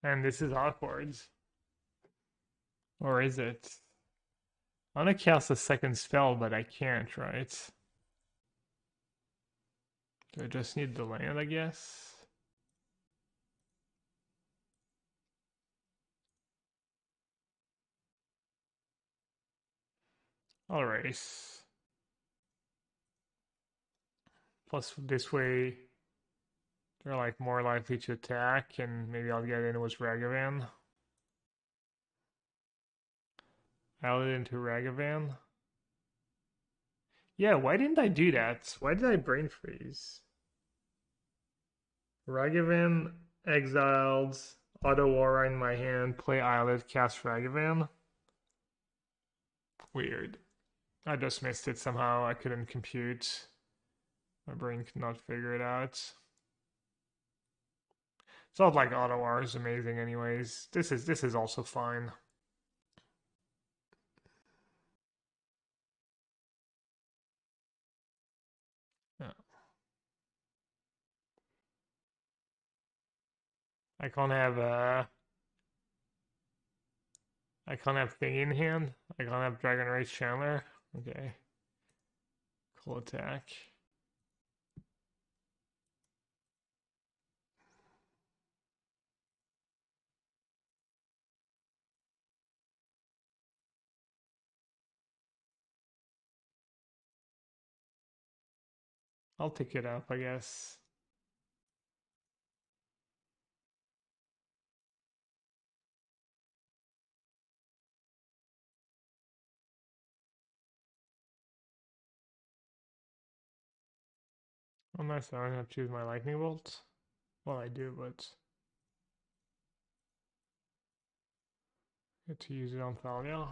And this is awkward. Or is it? I want to cast a second spell, but I can't, right? Do I just need the land, I guess? Alright. Plus, this way, they're like more likely to attack, and maybe I'll get in with Ragavan. I'll get into Ragavan. Yeah, why didn't I do that? Why did I brain freeze? Ragavan exiled, auto aura in my hand, play Islet, cast Ragavan. Weird. I just missed it somehow. I couldn't compute. My brain could not figure it out. It's not like auto aura is amazing anyways. This is also fine. Yeah. I can't have thing in hand. I can't have Dragon Rage Chandler. Okay. Cool attack. I'll take it up, I guess. Unless I don't have to choose my lightning bolt. Well, I do, but get to use it on Thalia.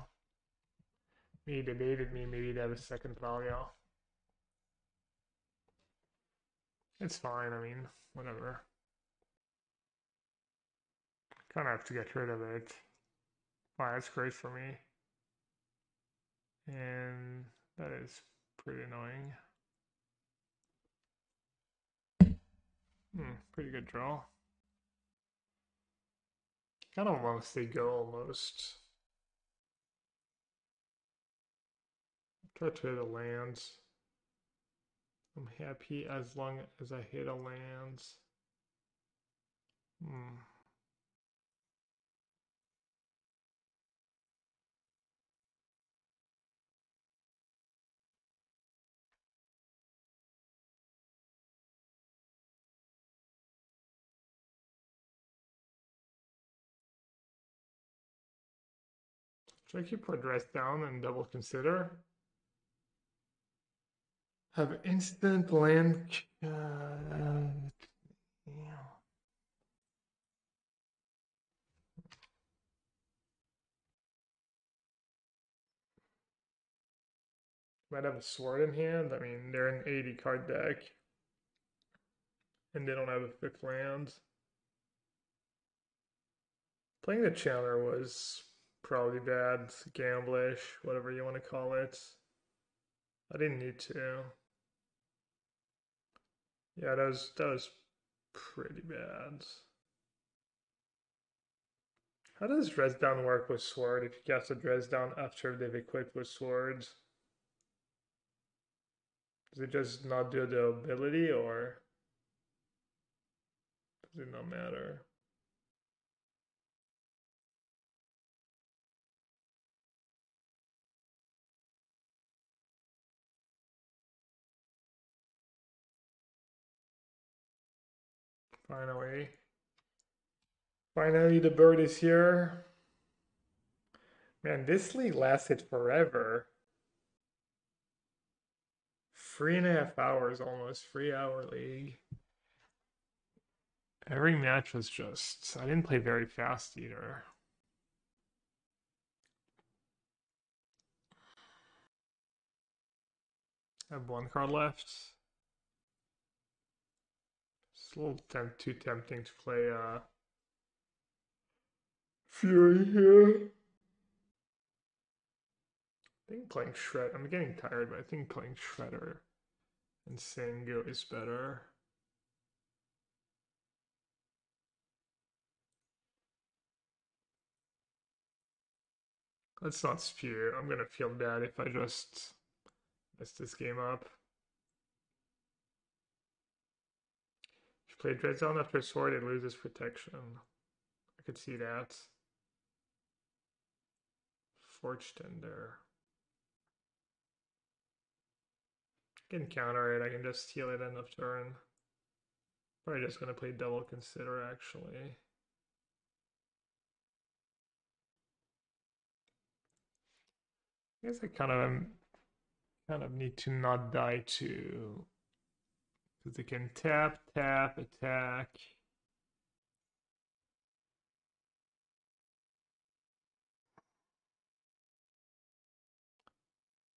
Maybe they baited me. Maybe they have a second Thalia. It's fine. I mean, whatever. Kind of have to get rid of it. Wow, that's great for me. And that is pretty annoying. Pretty good draw. Kind of want to say go almost. Try to hit a land. I'm happy as long as I hit a land. Should I keep my dress down and double consider? Have instant land. Yeah. Might have a sword in hand. I mean, they're an 80 card deck. And they don't have a fifth land. Playing the Chandler was probably bad, gamblish, whatever you want to call it. I didn't need to. Yeah, that was pretty bad. How does dress down work with sword if you cast a dress down after they've equipped with swords? Does it just not do the ability, or does it not matter? Finally. Finally, the bird is here. Man, this league lasted forever. 3.5 hours almost, 3 hour league. Every match was just, I didn't play very fast either. I have one card left. It's a little too tempting to play Fury here. I think playing Shred, I'm getting tired, but I think playing Shredder And Sango is better. Let's not spew. I'm gonna feel bad if I just mess this game up. If you play Dread Zone after Sword, it loses protection. I could see that. Forge Tender. I can counter it. I can just steal it end of turn. Probably just gonna play Double Consider actually. I guess I kind of need to not die too, because they can tap, attack.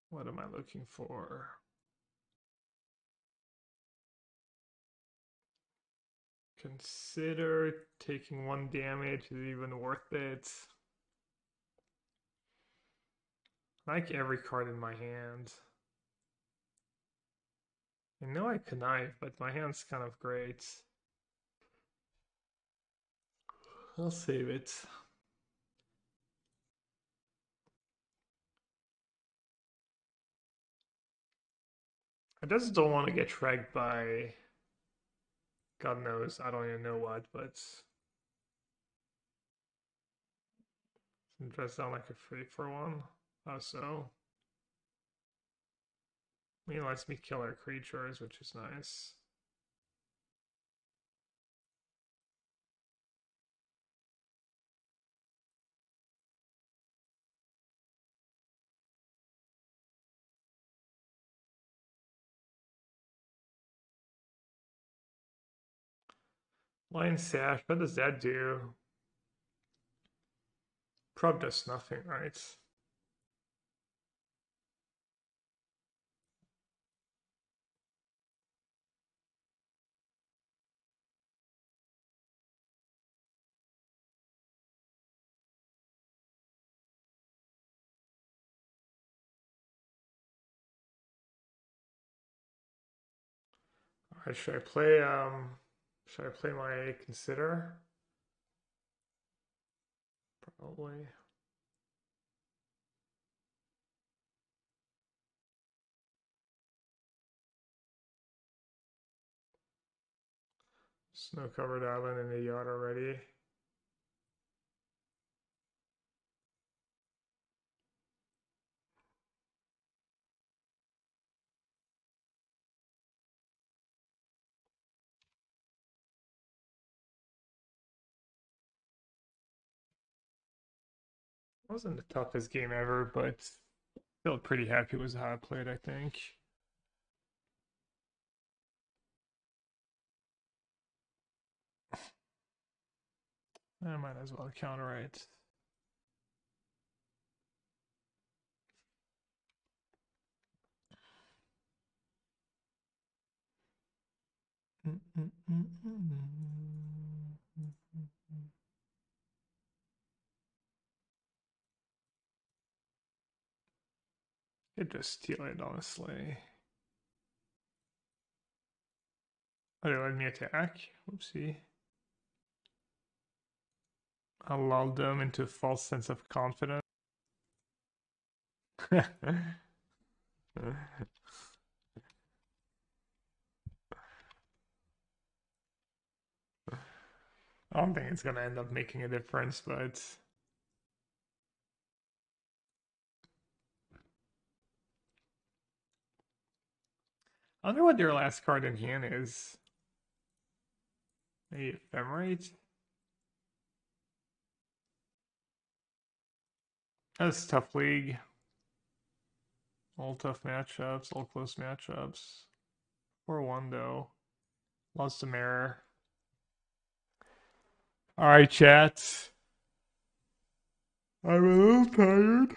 What am I looking for? Consider taking 1 damage is even worth it. I like every card in my hand. I know I connive, but my hand's kind of great. I'll save it. I just don't want to get dragged by God knows, I don't even know what, but does sound like a free for one. How so? I mean, it lets me kill our creatures, which is nice. Line Sash, what does that do? Prob does nothing, right? Alright, should I play my Consider? Probably. Snow-covered island in the yard already. Wasn't the toughest game ever, but still pretty happy with how I played, I think. I might as well counter it. Could just steal it, honestly. Oh, they let me attack? Oopsie. I lulled them into a false sense of confidence. I don't think it's gonna end up making a difference, but I wonder what their last card in hand is. Maybe Ephemerate? That's a tough league. All tough matchups, all close matchups. 4-1 though. Lost some error. Alright, chat. I'm a little tired.